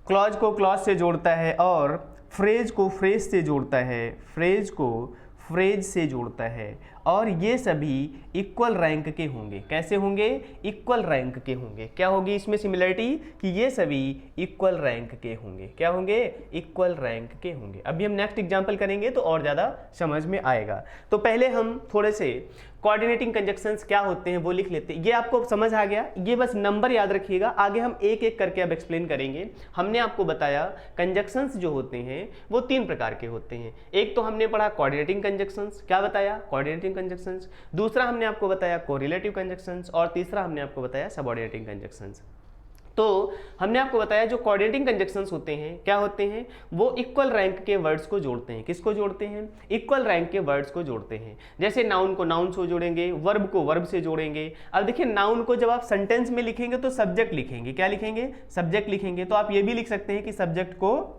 Clause को clause से जोड़ता है और फ्रेज को फ्रेज से जोड़ता है, फ्रेज को फ्रेज से जोड़ता है, और ये सभी इक्वल रैंक के होंगे। कैसे होंगे? इक्वल रैंक के होंगे। क्या होगी इसमें सिमिलरिटी? कि ये सभी इक्वल रैंक के होंगे। क्या होंगे? इक्वल रैंक के होंगे। अभी हम नेक्स्ट एग्जांपल करेंगे तो और ज़्यादा समझ में आएगा। तो पहले हम थोड़े से कोऑर्डिनेटिंग कंजक्शंस क्या होते हैं वो लिख लेते हैं। ये आपको समझ आ गया, ये बस नंबर याद रखिएगा। आगे हम एक एक करके अब एक्सप्लेन करेंगे। हमने आपको बताया कंजक्शंस जो होते हैं वो 3 प्रकार के होते हैं। एक तो हमने पढ़ा कोऑर्डिनेटिंग कंजक्शंस, क्या बताया? Coordinating conjunctions. दूसरा हमने आपको बताया कोरिलेटिव कंजक्शंस, और तीसरा हमने आपको बताया सबऑर्डिनेटिंग कंजक्शंस। तो हमने आपको बताया जो कोऑर्डिनेटिंग कंजक्शंस होते हैं क्या होते हैं? वो इक्वल रैंक के वर्ड्स को जोड़ते हैं। किसको जोड़ते हैं? इक्वल रैंक के वर्ड्स को जोड़ते हैं। जैसे नाउन को नाउन से जोड़ेंगे, वर्ब को वर्ब से जोड़ेंगे। अब देखिए नाउन को जब आप सेंटेंस में लिखेंगे तो सब्जेक्ट लिखेंगे। क्या लिखेंगे? सब्जेक्ट लिखेंगे। तो आप ये भी लिख सकते हैं कि सब्जेक्ट को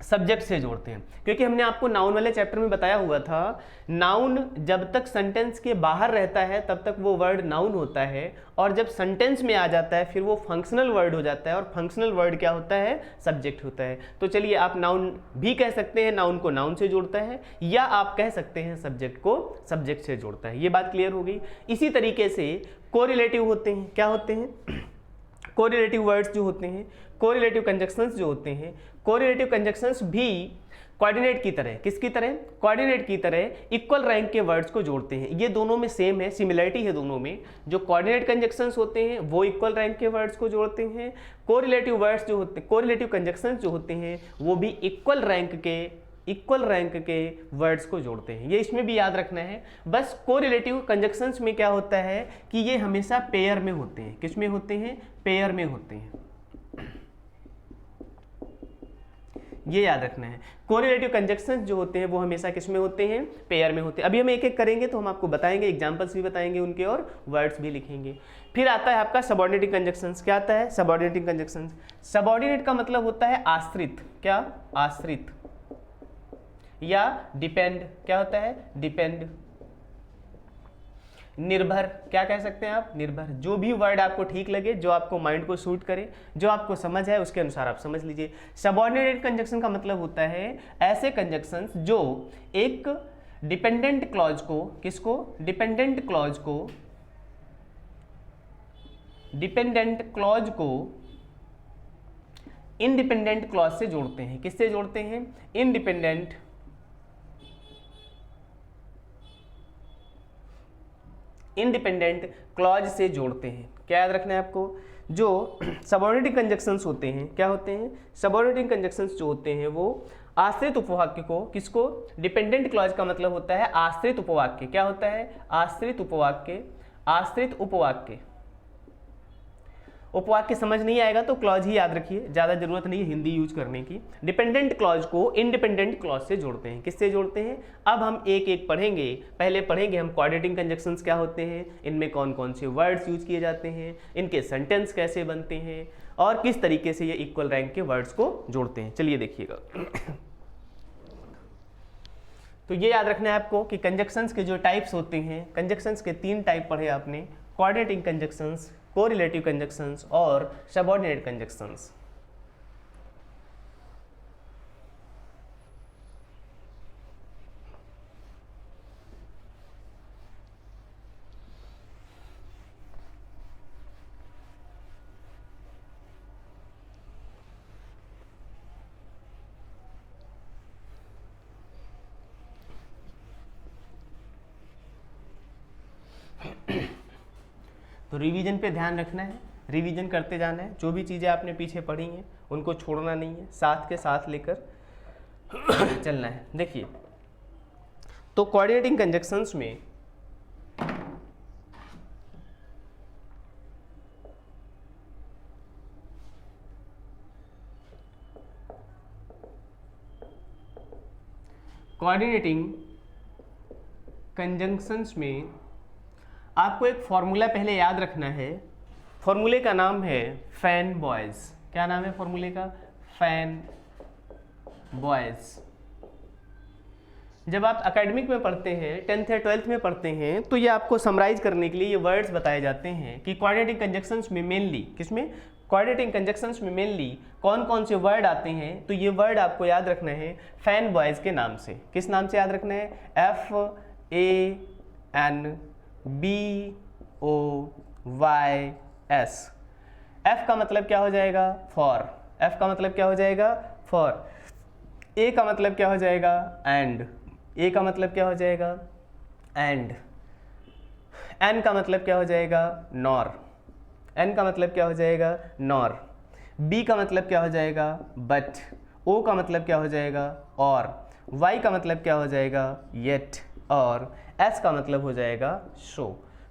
सब्जेक्ट से जोड़ते हैं, क्योंकि हमने आपको नाउन वाले चैप्टर में बताया हुआ था नाउन जब तक सेंटेंस के बाहर रहता है तब तक वो वर्ड नाउन होता है, और जब सेंटेंस में आ जाता है फिर वो फंक्शनल वर्ड हो जाता है, और फंक्शनल वर्ड क्या होता है? सब्जेक्ट होता है। तो चलिए आप नाउन भी कह सकते हैं, नाउन को नाउन से जोड़ता है, या आप कह सकते हैं सब्जेक्ट को सब्जेक्ट से जोड़ता है। ये बात क्लियर हो गई। इसी तरीके से कोरिलेटिव होते हैं। क्या होते हैं? कोरिलेटिव वर्ड्स जो होते हैं, कोरिलेटिव कंजक्शंस जो होते हैं, कोरिलेटिव कंजक्शंस भी कोऑर्डिनेट की तरह, किसकी तरह? कोऑर्डिनेट की तरह इक्वल रैंक के वर्ड्स को जोड़ते हैं। ये दोनों में सेम है, सिमिलरिटी है दोनों में। जो कोऑर्डिनेट कंजक्शंस होते हैं वो इक्वल रैंक के वर्ड्स को जोड़ते हैं, कोरिलेटिव वर्ड्स जो होते हैं, कोरिलेटिव कंजक्शंस जो होते हैं वो भी इक्वल रैंक के वर्ड्स को जोड़ते हैं। ये इसमें भी याद रखना है। बस कोरिलेटिव कंजक्शंस में क्या होता है कि ये हमेशा पेयर में होते हैं। किस में होते हैं? पेयर में होते हैं। ये याद रखना है। कोरिलेटिव कंजक्शंस जो होते हैं वो हमेशा किस में होते हैं? पेयर में होते हैं। अभी हम एक एक करेंगे तो हम आपको बताएंगे, एग्जांपल्स भी बताएंगे उनके, और वर्ड्स भी लिखेंगे। फिर आता है आपका सबऑर्डिनेटिंग कंजक्शंस। क्या आता है? Subordinating conjunctions. सबऑर्डिनेट का मतलब होता है आश्रित। क्या? आश्रित, या डिपेंड। क्या होता है? डिपेंड। निर्भर, क्या कह सकते हैं आप? निर्भर। जो भी वर्ड आपको ठीक लगे, जो आपको माइंड को सूट करे, जो आपको समझ है उसके अनुसार आप समझ लीजिए। सबऑर्डिनेट कंजक्शन का मतलब होता है ऐसे कंजक्शंस जो एक डिपेंडेंट क्लॉज को, किसको? डिपेंडेंट क्लॉज को इंडिपेंडेंट क्लॉज से जोड़ते हैं। किससे जोड़ते हैं? इंडिपेंडेंट क्लॉज से जोड़ते हैं। क्या याद रखना है आपको? जो सबऑर्डिनेटिंग कंजक्शंस होते हैं क्या होते हैं? सबऑर्डिनेटिंग कंजक्शंस जो होते हैं वो आश्रित उपवाक्य को, किसको? डिपेंडेंट क्लॉज का मतलब होता है आश्रित उपवाक्य। क्या होता है? आश्रित उपवाक्य। आश्रित उपवाक्य समझ नहीं आएगा तो क्लॉज ही याद रखिए, ज़्यादा जरूरत नहीं है हिंदी यूज करने की। डिपेंडेंट क्लॉज को इंडिपेंडेंट क्लॉज से जोड़ते हैं। किससे जोड़ते हैं? अब हम एक एक पढ़ेंगे। पहले पढ़ेंगे हम कोऑर्डिनेटिंग कंजक्शंस क्या होते हैं, इनमें कौन कौन से वर्ड्स यूज किए जाते हैं, इनके सेंटेंस कैसे बनते हैं, और किस तरीके से ये इक्वल रैंक के वर्ड्स को जोड़ते हैं। चलिए देखिएगा। तो ये याद रखना है आपको कि कंजक्शंस के जो टाइप्स होते हैं, कंजक्शंस के 3 टाइप पढ़े आपने, कोऑर्डिनेटिंग कंजक्शंस, कोरिलेटिव कंजक्शंस और सबऑर्डिनेट कंजक्शंस। तो रिवीजन पे ध्यान रखना है, रिवीजन करते जाना है। जो भी चीज़ें आपने पीछे पढ़ी हैं उनको छोड़ना नहीं है, साथ के साथ लेकर चलना है। देखिए, तो कोऑर्डिनेटिंग कंजक्शंस में आपको एक फॉर्मूला पहले याद रखना है। फॉर्मूले का नाम है फैन बॉयज। क्या नाम है फॉर्मूले का? Fan boys. जब आप एकेडमिक में पढ़ते हैं, 10th या 12th में पढ़ते हैं, तो ये आपको समराइज करने के लिए ये वर्ड्स बताए जाते हैं कि कोऑर्डिनेटिंग कंजक्शंस में मेनली, किसमें? कोऑर्डिनेटिंग कंजक्शंस में मेनली कौन कौन से वर्ड आते हैं, तो ये वर्ड आपको याद रखना है फैन बॉयज के नाम से। किस नाम से याद रखना है? FANBOYS। F का मतलब क्या हो जाएगा? फॉर। F का मतलब क्या हो जाएगा? फॉर। A का मतलब क्या हो जाएगा? एंड। A का मतलब क्या हो जाएगा? एंड। N का मतलब क्या हो जाएगा? नॉर। N का मतलब क्या हो जाएगा? नॉर। B का मतलब क्या हो जाएगा? बट। O का मतलब क्या हो जाएगा? और। Y का मतलब क्या हो जाएगा? येट। और S का मतलब हो जाएगा शो।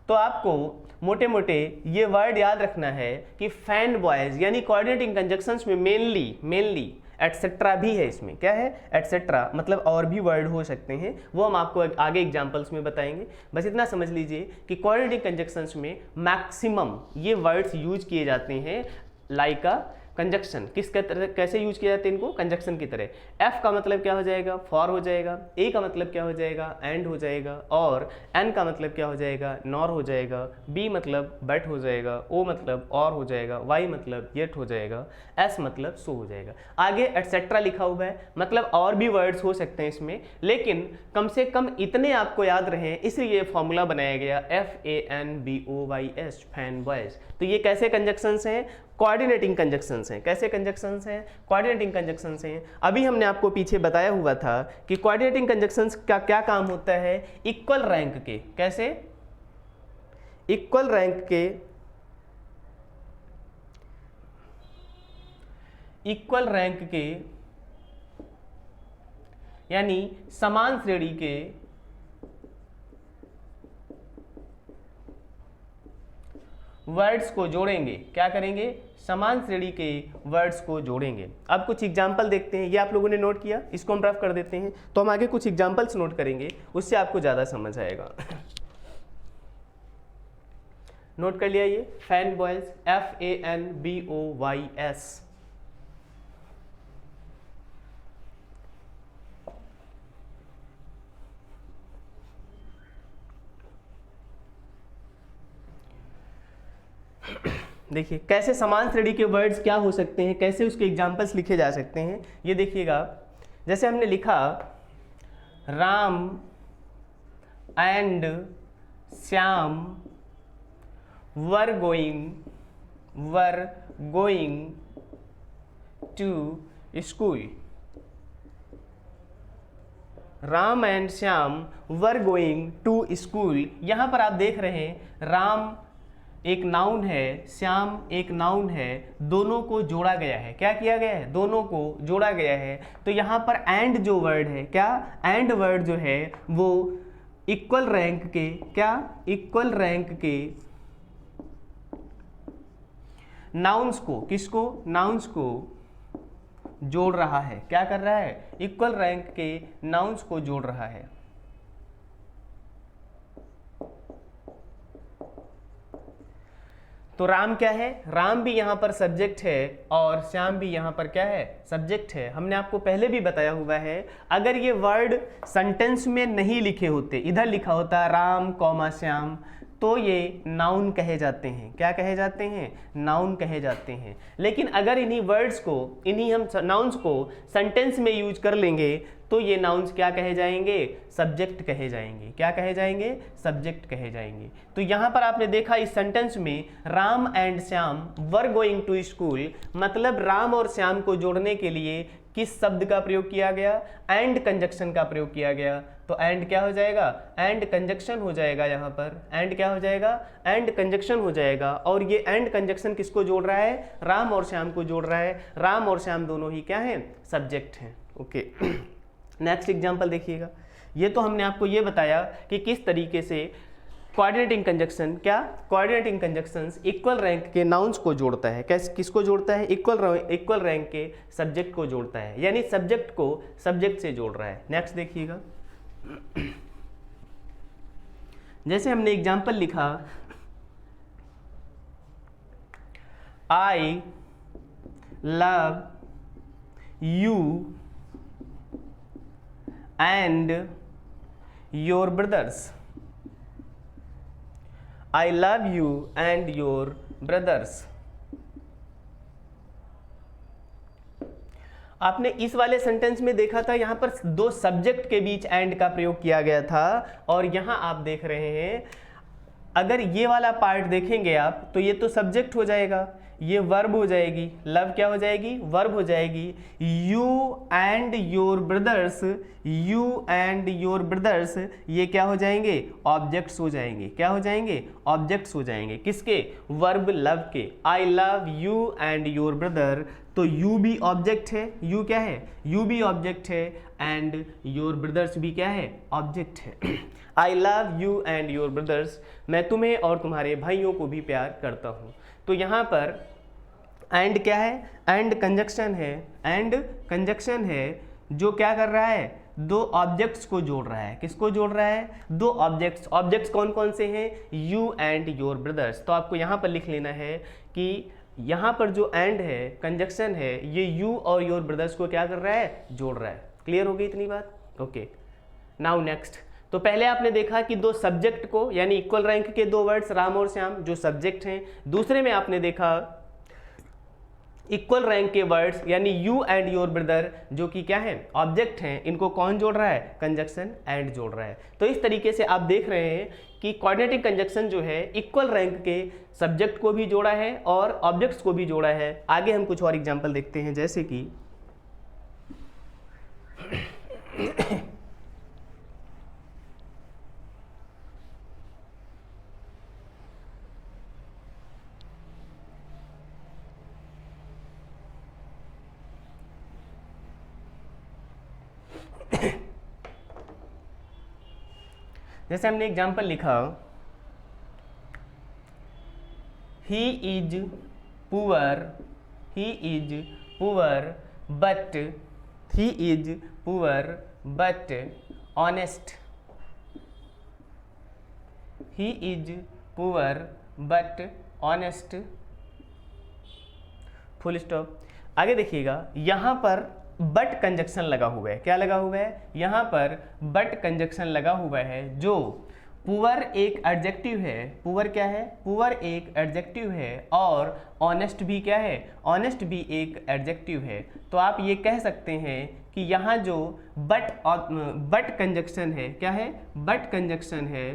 तो आपको मोटे मोटे ये वर्ड याद रखना है कि फैन बॉयज यानी कोऑर्डिनेटिंग कंजक्शंस में मेनली एटसेट्रा भी है। इसमें क्या है? एटसेट्रा, मतलब और भी वर्ड हो सकते हैं, वो हम आपको आगे एग्जांपल्स में बताएंगे। बस इतना समझ लीजिए कि कोऑर्डिनेटिंग कंजक्शंस में मैक्सिमम ये वर्ड्स यूज किए जाते हैं लाइक अ कंजक्शन। किस तरह कैसे यूज किया जाते हैं इनको? कंजक्शन की तरह। एफ का मतलब क्या हो जाएगा? फॉर हो जाएगा। ए का मतलब क्या हो जाएगा? एंड हो जाएगा। और एन का मतलब क्या हो जाएगा? नॉर हो जाएगा। बी मतलब बट हो जाएगा। ओ मतलब और हो जाएगा। वाई मतलब येट हो जाएगा। एस मतलब सो हो जाएगा। आगे एटसेट्रा लिखा हुआ है, मतलब और भी वर्ड्स हो सकते हैं इसमें, लेकिन कम से कम इतने आपको याद रहे, इसलिए फॉर्मूला बनाया गया FANBOYS, फैन बॉयज। तो ये कैसे कंजक्शंस हैं? कोऑर्डिनेटिंग कंजक्शंस हैं। कैसे कंजक्शंस हैं? कोऑर्डिनेटिंग कंजक्शंस हैं। अभी हमने आपको पीछे बताया हुआ था कि कोऑर्डिनेटिंग कंजक्शंस का क्या काम होता है? इक्वल रैंक के। कैसे? इक्वल रैंक के, इक्वल रैंक के यानी समान श्रेणी के वर्ड्स को जोड़ेंगे। क्या करेंगे? समान श्रेणी के वर्ड्स को जोड़ेंगे। अब कुछ एग्जाम्पल देखते हैं। ये आप लोगों ने नोट किया, इसको हम रफ कर देते हैं। तो हम आगे कुछ एग्जाम्पल्स नोट करेंगे, उससे आपको ज़्यादा समझ आएगा। नोट कर लिया ये फैन बॉयज, FANBOYS। देखिए कैसे समान श्रेणी के वर्ड्स क्या हो सकते हैं, कैसे उसके एग्जाम्पल्स लिखे जा सकते हैं। ये देखिएगा, जैसे हमने लिखा Ram and Shyam were going to school. Ram and Shyam were going to school. यहाँ पर आप देख रहे हैं राम एक नाउन है, श्याम एक नाउन है, दोनों को जोड़ा गया है। क्या किया गया है? दोनों को जोड़ा गया है। तो यहाँ पर एंड जो वर्ड है, क्या? एंड वर्ड जो है वो इक्वल रैंक के, क्या? इक्वल रैंक के नाउन्स को, किसको? नाउन्स को जोड़ रहा है। क्या कर रहा है? इक्वल रैंक के नाउन्स को जोड़ रहा है। तो राम क्या है? राम भी यहाँ पर सब्जेक्ट है और श्याम भी यहाँ पर क्या है? सब्जेक्ट है। हमने आपको पहले भी बताया हुआ है, अगर ये वर्ड सेंटेंस में नहीं लिखे होते, इधर लिखा होता राम कॉमा श्याम, तो ये नाउन कहे जाते हैं। क्या कहे जाते हैं? नाउन कहे जाते हैं। लेकिन अगर इन्हीं वर्ड्स को, इन्हीं हम नाउन्स को सेंटेंस में यूज कर लेंगे तो ये नाउन्स क्या कहे जाएंगे? सब्जेक्ट कहे जाएंगे। क्या कहे जाएंगे? सब्जेक्ट कहे जाएंगे। तो यहाँ पर आपने देखा इस सेंटेंस में Ram and Shyam were going to school, मतलब राम और श्याम को जोड़ने के लिए किस शब्द का प्रयोग किया गया? एंड कंजक्शन का प्रयोग किया गया। तो एंड क्या हो जाएगा? एंड कंजक्शन हो जाएगा। यहाँ पर एंड क्या हो जाएगा? एंड कंजक्शन हो जाएगा। और ये एंड कंजक्शन किसको जोड़ रहा है? राम और श्याम को जोड़ रहा है। राम और श्याम दोनों ही क्या हैं? सब्जेक्ट हैं। ओके, नेक्स्ट एग्जाम्पल देखिएगा। ये तो हमने आपको ये बताया कि किस तरीके से कोऑर्डिनेटिंग कंजक्शन, क्या? कोऑर्डिनेटिंग कंजक्शंस इक्वल रैंक के नाउन्स को जोड़ता है। कैसे? किसको जोड़ता है? इक्वल रैंक के सब्जेक्ट को जोड़ता है, यानी सब्जेक्ट को सब्जेक्ट से जोड़ रहा है। नेक्स्ट देखिएगा, जैसे हमने एग्जाम्पल लिखा I love you and your brothers. I love you and your brothers. आपने इस वाले सेंटेंस में देखा था, यहाँ पर दो सब्जेक्ट के बीच एंड का प्रयोग किया गया था, और यहाँ आप देख रहे हैं अगर ये वाला पार्ट देखेंगे आप तो ये तो सब्जेक्ट हो जाएगा, ये वर्ब हो जाएगी, लव क्या हो जाएगी, वर्ब हो जाएगी। You and your brothers, you and your brothers ये क्या हो जाएंगे, ऑब्जेक्ट्स हो जाएंगे। क्या हो जाएंगे, ऑब्जेक्ट्स हो जाएंगे। किसके, वर्ब लव के। I love you and your brother, तो यू भी ऑब्जेक्ट है, यू क्या है, यू भी ऑब्जेक्ट है, एंड योर ब्रदर्स भी क्या है, ऑब्जेक्ट है। I love you and your brothers, मैं तुम्हें और तुम्हारे भाइयों को भी प्यार करता हूँ। तो यहाँ पर एंड क्या है, एंड कंजक्शन है, एंड कंजक्शन है जो क्या कर रहा है, दो ऑब्जेक्ट्स को जोड़ रहा है। किसको जोड़ रहा है, दो ऑब्जेक्ट्स। ऑब्जेक्ट्स कौन कौन से हैं, यू एंड योर ब्रदर्स। तो आपको यहाँ पर लिख लेना है कि यहाँ पर जो एंड है, कंजक्शन है, ये यू और योर ब्रदर्स को क्या कर रहा है, जोड़ रहा है। क्लियर हो गई इतनी बात, ओके। नाउ नेक्स्ट, तो पहले आपने देखा कि दो सब्जेक्ट को, यानी इक्वल रैंक के दो वर्ड्स राम और श्याम जो सब्जेक्ट हैं। दूसरे में आपने देखा इक्वल रैंक के वर्ड्स यानी यू एंड योर ब्रदर जो कि क्या है, ऑब्जेक्ट हैं। इनको कौन जोड़ रहा है, कंजक्शन एंड जोड़ रहा है। तो इस तरीके से आप देख रहे हैं कि कोऑर्डिनेटिंग कंजक्शन जो है इक्वल रैंक के सब्जेक्ट को भी जोड़ा है और ऑब्जेक्ट्स को भी जोड़ा है। आगे हम कुछ और एग्जाम्पल देखते हैं, जैसे कि जैसे हमने एग्जाम्पल लिखा, he is poor, he is poor but, he is poor but honest, he is poor but honest, full stop. आगे देखिएगा, यहाँ पर बट कंजक्शन लगा हुआ है। क्या लगा हुआ है, यहाँ पर बट कंजक्शन लगा हुआ है। जो पुअर एक एडजेक्टिव है, पुअर क्या है, पुअर एक एडजेक्टिव है, और ऑनेस्ट भी क्या है, ऑनेस्ट भी एक एडजेक्टिव है। तो आप ये कह सकते हैं कि यहाँ जो बट कंजक्शन है, क्या है, बट कंजक्शन है,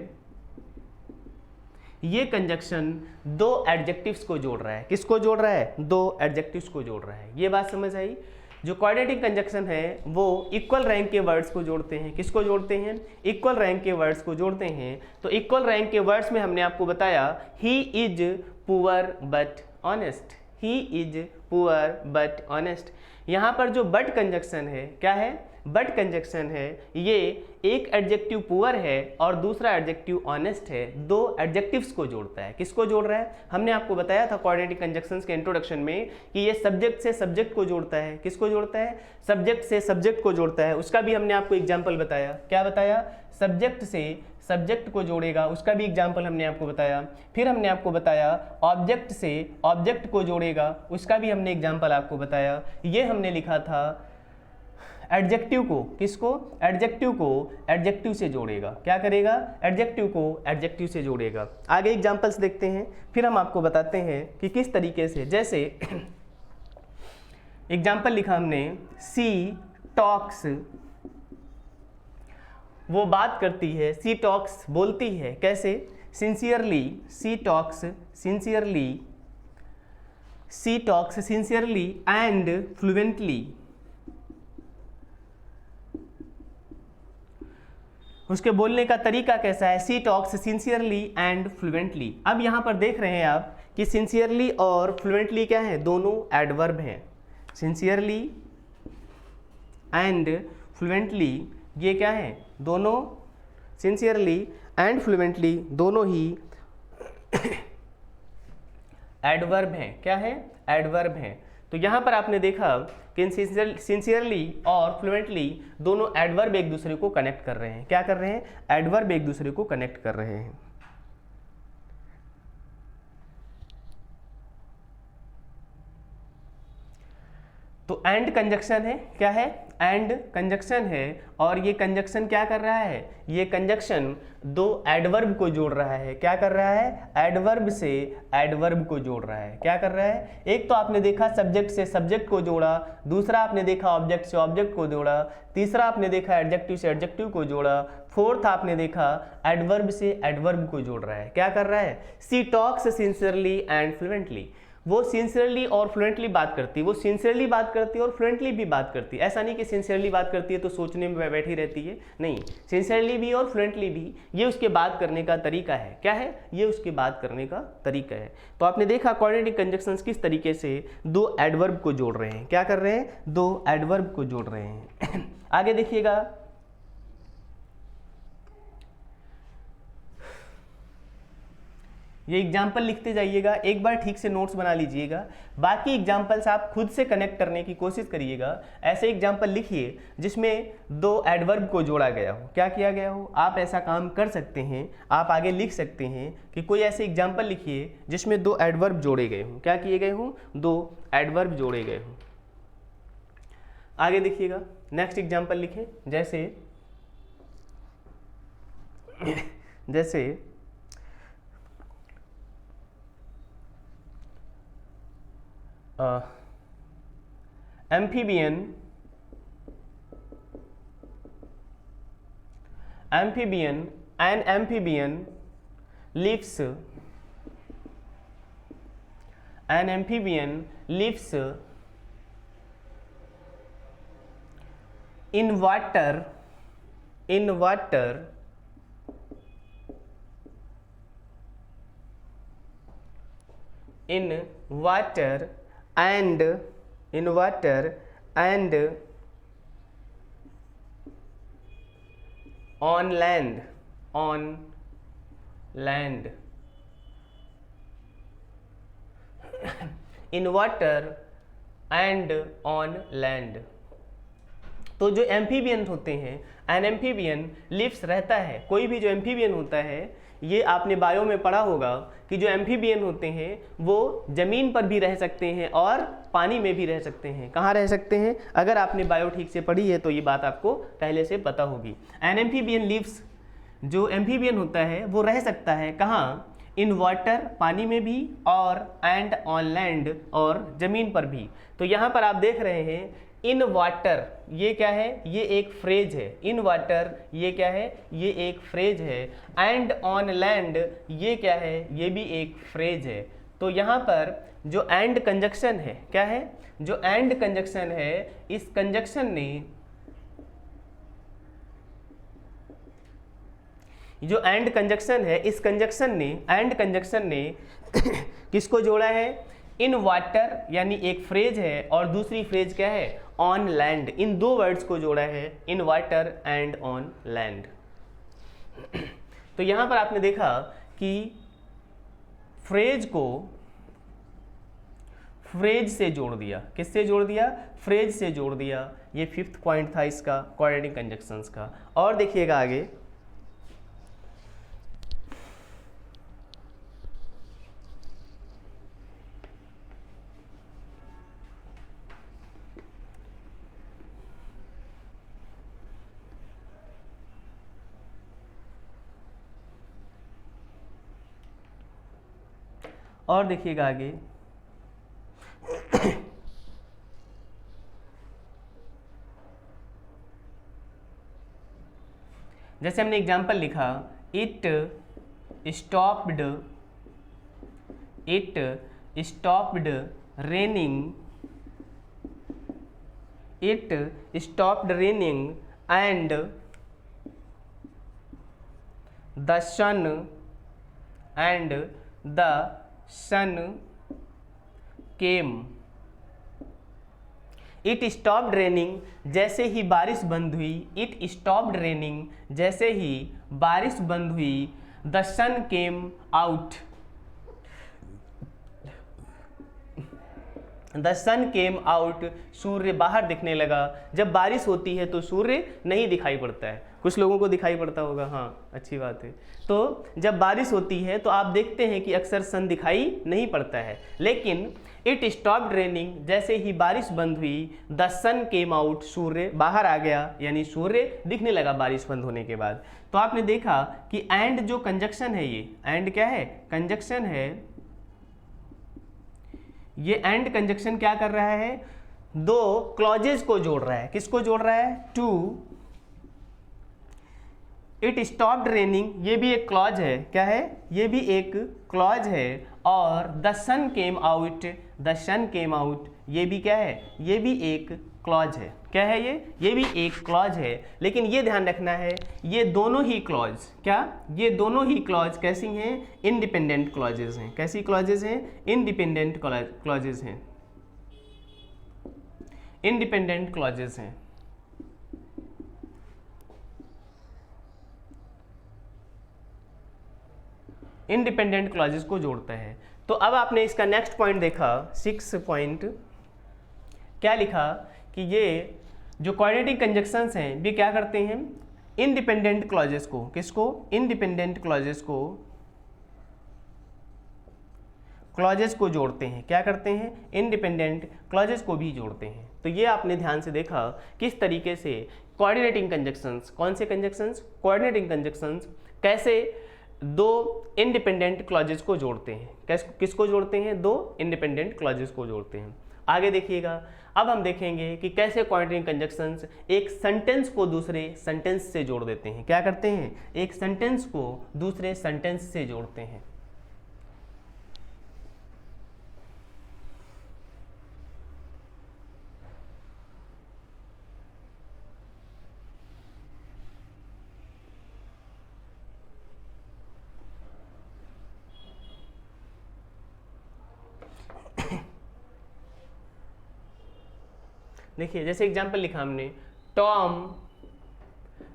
ये कंजक्शन दो एडजेक्टिव्स को जोड़ रहा है। किसको जोड़ रहा है, दो एडजेक्टिव्स को जोड़ रहा है। ये बात समझ आई। जो कोऑर्डिनेटिंग कंजक्शन है वो इक्वल रैंक के वर्ड्स को जोड़ते हैं। किसको जोड़ते हैं, इक्वल रैंक के वर्ड्स को जोड़ते हैं। तो इक्वल रैंक के वर्ड्स में हमने आपको बताया, ही is poor but honest, he is poor but honest. यहाँ पर जो बट कंजक्शन है, क्या है, बट कंजक्शन है, ये एक एडजेक्टिव पुअर है और दूसरा एडजेक्टिव ऑनेस्ट है। दो एडजेक्टिव्स को जोड़ता है। किसको जोड़ रहा है, हमने आपको बताया था कोऑर्डिनेटिंग कंजक्शंस के इंट्रोडक्शन में कि ये सब्जेक्ट से सब्जेक्ट को जोड़ता है। किसको जोड़ता है, सब्जेक्ट से सब्जेक्ट को जोड़ता है। उसका भी हमने आपको एग्जाम्पल बताया। क्या बताया, सब्जेक्ट से सब्जेक्ट को जोड़ेगा, उसका भी एग्जाम्पल हमने आपको बताया। फिर हमने आपको बताया ऑब्जेक्ट से ऑब्जेक्ट को जोड़ेगा, उसका भी हमने एग्जाम्पल आपको बताया। ये हमने लिखा था एडजेक्टिव को, किसको, एडजेक्टिव को एडजेक्टिव से जोड़ेगा। क्या करेगा, एडजेक्टिव को एडजेक्टिव से जोड़ेगा। आगे एग्जाम्पल्स देखते हैं, फिर हम आपको बताते हैं कि किस तरीके से। जैसे एग्जाम्पल लिखा हमने, सी टॉक्स, वो बात करती है, सी टॉक्स बोलती है। कैसे, sincerely, she talks sincerely, she talks sincerely and fluently. उसके बोलने का तरीका कैसा है, she talks sincerely and fluently. अब यहाँ पर देख रहे हैं आप कि सिंसियरली और फ्लुएंटली क्या है, दोनों एडवर्ब हैं। सिंसियरली एंड फ्लुएंटली ये क्या है, दोनों, सिंसियरली एंड फ्लुएंटली दोनों ही एडवर्ब हैं। क्या है, एडवर्ब हैं। तो यहाँ पर आपने देखा कि सिंसियरली और फ्लुएंटली दोनों एडवर्ब एक दूसरे को कनेक्ट कर रहे हैं। क्या कर रहे हैं, एडवर्ब एक दूसरे को कनेक्ट कर रहे हैं। तो एंड कंजक्शन है, क्या है, एंड कंजक्शन है और ये कंजक्शन क्या कर रहा है, ये कंजक्शन दो एडवर्ब को जोड़ रहा है। क्या कर रहा है, एडवर्ब से एडवर्ब को जोड़ रहा है। क्या कर रहा है, एक तो आपने देखा सब्जेक्ट से सब्जेक्ट को जोड़ा, दूसरा आपने देखा ऑब्जेक्ट से ऑब्जेक्ट को जोड़ा, तीसरा आपने देखा एडजेक्टिव से एडजेक्टिव को जोड़ा, फोर्थ आपने देखा एडवर्ब से एडवर्ब को जोड़ रहा है। क्या कर रहा है, she talks sincerely and fluently, वो सिंसियरली और फ्लुएंटली बात करती है, वो सिंसियरली बात करती है और फ्लुएंटली भी बात करती है। ऐसा नहीं कि सिंसियरली बात करती है तो सोचने में बैठी रहती है, नहीं, सिंसियरली भी और फ्लुएंटली भी, ये उसके बात करने का तरीका है। क्या है, ये उसके बात करने का तरीका है। तो आपने देखा कोऑर्डिनेटिंग कंजक्शंस किस तरीके से दो एडवर्ब को जोड़ रहे हैं। क्या कर रहे हैं, दो एडवर्ब को जोड़ रहे हैं। आगे देखिएगा, ये एग्जाम्पल लिखते जाइएगा, एक बार ठीक से नोट्स बना लीजिएगा, बाकी एग्जाम्पल्स आप खुद से कनेक्ट करने की कोशिश करिएगा। ऐसे एग्जाम्पल लिखिए जिसमें दो एडवर्ब को जोड़ा गया हो। क्या किया गया हो, आप ऐसा काम कर सकते हैं, आप आगे लिख सकते हैं कि कोई ऐसे एग्जाम्पल लिखिए जिसमें दो एडवर्ब जोड़े गए हों। क्या किए गए हों, दो एडवर्ब जोड़े गए हों। आगे देखिएगा, नेक्स्ट एग्जाम्पल लिखें, जैसे amphibian an amphibian lives in water and on land in water and on land। तो जो एम्फीबियन होते हैं, एन एम्फीबियन लिव्स रहता है, कोई भी जो एम्फीबियन होता है, ये आपने बायो में पढ़ा होगा कि जो एम्फीबियन होते हैं वो जमीन पर भी रह सकते हैं और पानी में भी रह सकते हैं। कहाँ रह सकते हैं, अगर आपने बायो ठीक से पढ़ी है तो ये बात आपको पहले से पता होगी। एन एम्फीबियन लिव्स, जो एम्फीबियन होता है वो रह सकता है कहाँ, इन वाटर पानी में भी, और एंड ऑन लैंड और जमीन पर भी। तो यहाँ पर आप देख रहे हैं इन वाटर, ये क्या है, ये एक फ्रेज है। इन वाटर ये क्या है, ये एक फ्रेज है। एंड ऑन लैंड ये क्या है, ये भी एक फ्रेज है। तो यहाँ पर जो एंड कंजक्शन है, क्या है, जो एंड कंजक्शन है, इस कंजक्शन ने, जो एंड कंजक्शन है, इस कंजक्शन ने, एंड कंजक्शन ने किसको जोड़ा है, इन वाटर यानी एक फ्रेज है और दूसरी फ्रेज क्या है, ऑन लैंड। इन दो वर्ड्स को जोड़ा है, in water and on land. तो यहां पर आपने देखा कि फ्रेज को फ्रेज से जोड़ दिया। किससे जोड़ दिया, फ्रेज से जोड़ दिया। ये 5th पॉइंट था इसका, कोऑर्डिनेटिंग कंजक्शंस का। और देखिएगा आगे, और देखिएगा आगे, जैसे हमने एग्जाम्पल लिखा, it stopped raining, it stopped raining and the sun came. It stopped raining, जैसे ही बारिश बंद हुई, इट स्टॉप्ड रेनिंग, जैसे ही बारिश बंद हुई, the sun came out, the sun came out, सूर्य बाहर दिखने लगा। जब बारिश होती है तो सूर्य नहीं दिखाई पड़ता है, कुछ लोगों को दिखाई पड़ता होगा, हाँ अच्छी बात है। तो जब बारिश होती है तो आप देखते हैं कि अक्सर सन दिखाई नहीं पड़ता है, लेकिन इट स्टॉप्ड रेनिंग, जैसे ही बारिश बंद हुई, द सन केम आउट, सूर्य बाहर आ गया, यानी सूर्य दिखने लगा बारिश बंद होने के बाद। तो आपने देखा कि एंड जो कंजक्शन है, ये एंड क्या है, कंजक्शन है। ये एंड कंजक्शन क्या कर रहा है, दो क्लॉजेज को जोड़ रहा है। किसको जोड़ रहा है, टू इट स्टॉप्ड रेनिंग, ये भी एक क्लॉज है, क्या है, ये भी एक क्लॉज है। और the sun came out, the sun came out, ये भी क्या है, ये भी एक क्लॉज है। क्या है ये भी एक क्लॉज है। लेकिन ये ध्यान रखना है, ये दोनों ही क्लॉज, क्या, ये दोनों ही क्लॉज कैसी हैं, इंडिपेंडेंट क्लॉजेज हैं। कैसी क्लॉजेज हैं, इंडिपेंडेंट क्लॉजेज हैं, इंडिपेंडेंट क्लॉजेज हैं। इंडिपेंडेंट क्लॉजेस को जोड़ता है। तो अब आपने इसका नेक्स्ट पॉइंट देखा, 6 पॉइंट, क्या लिखा कि ये जो कोऑर्डिनेटिंग कंजक्शंस हैं ये क्या करते हैं, इंडिपेंडेंट क्लॉजेस को, किसको, इंडिपेंडेंट क्लॉजेस को जोड़ते हैं। क्या करते हैं, इंडिपेंडेंट क्लॉजेस को भी जोड़ते हैं। तो ये आपने ध्यान से देखा किस तरीके से कोऑर्डिनेटिंग कंजक्शंस, कौन से कंजक्शंस, कोऑर्डिनेटिंग कंजक्शंस कैसे दो इंडिपेंडेंट क्लॉजेस को जोड़ते हैं। किसको जोड़ते हैं, दो इंडिपेंडेंट क्लॉजेस को जोड़ते हैं। आगे देखिएगा, अब हम देखेंगे कि कैसे कोऑर्डिनेटिंग कंजक्शंस एक सेंटेंस को दूसरे सेंटेंस से जोड़ देते हैं। क्या करते हैं, एक सेंटेंस को दूसरे सेंटेंस से जोड़ते हैं। देखिए जैसे एग्जाम्पल लिखा हमने, Tom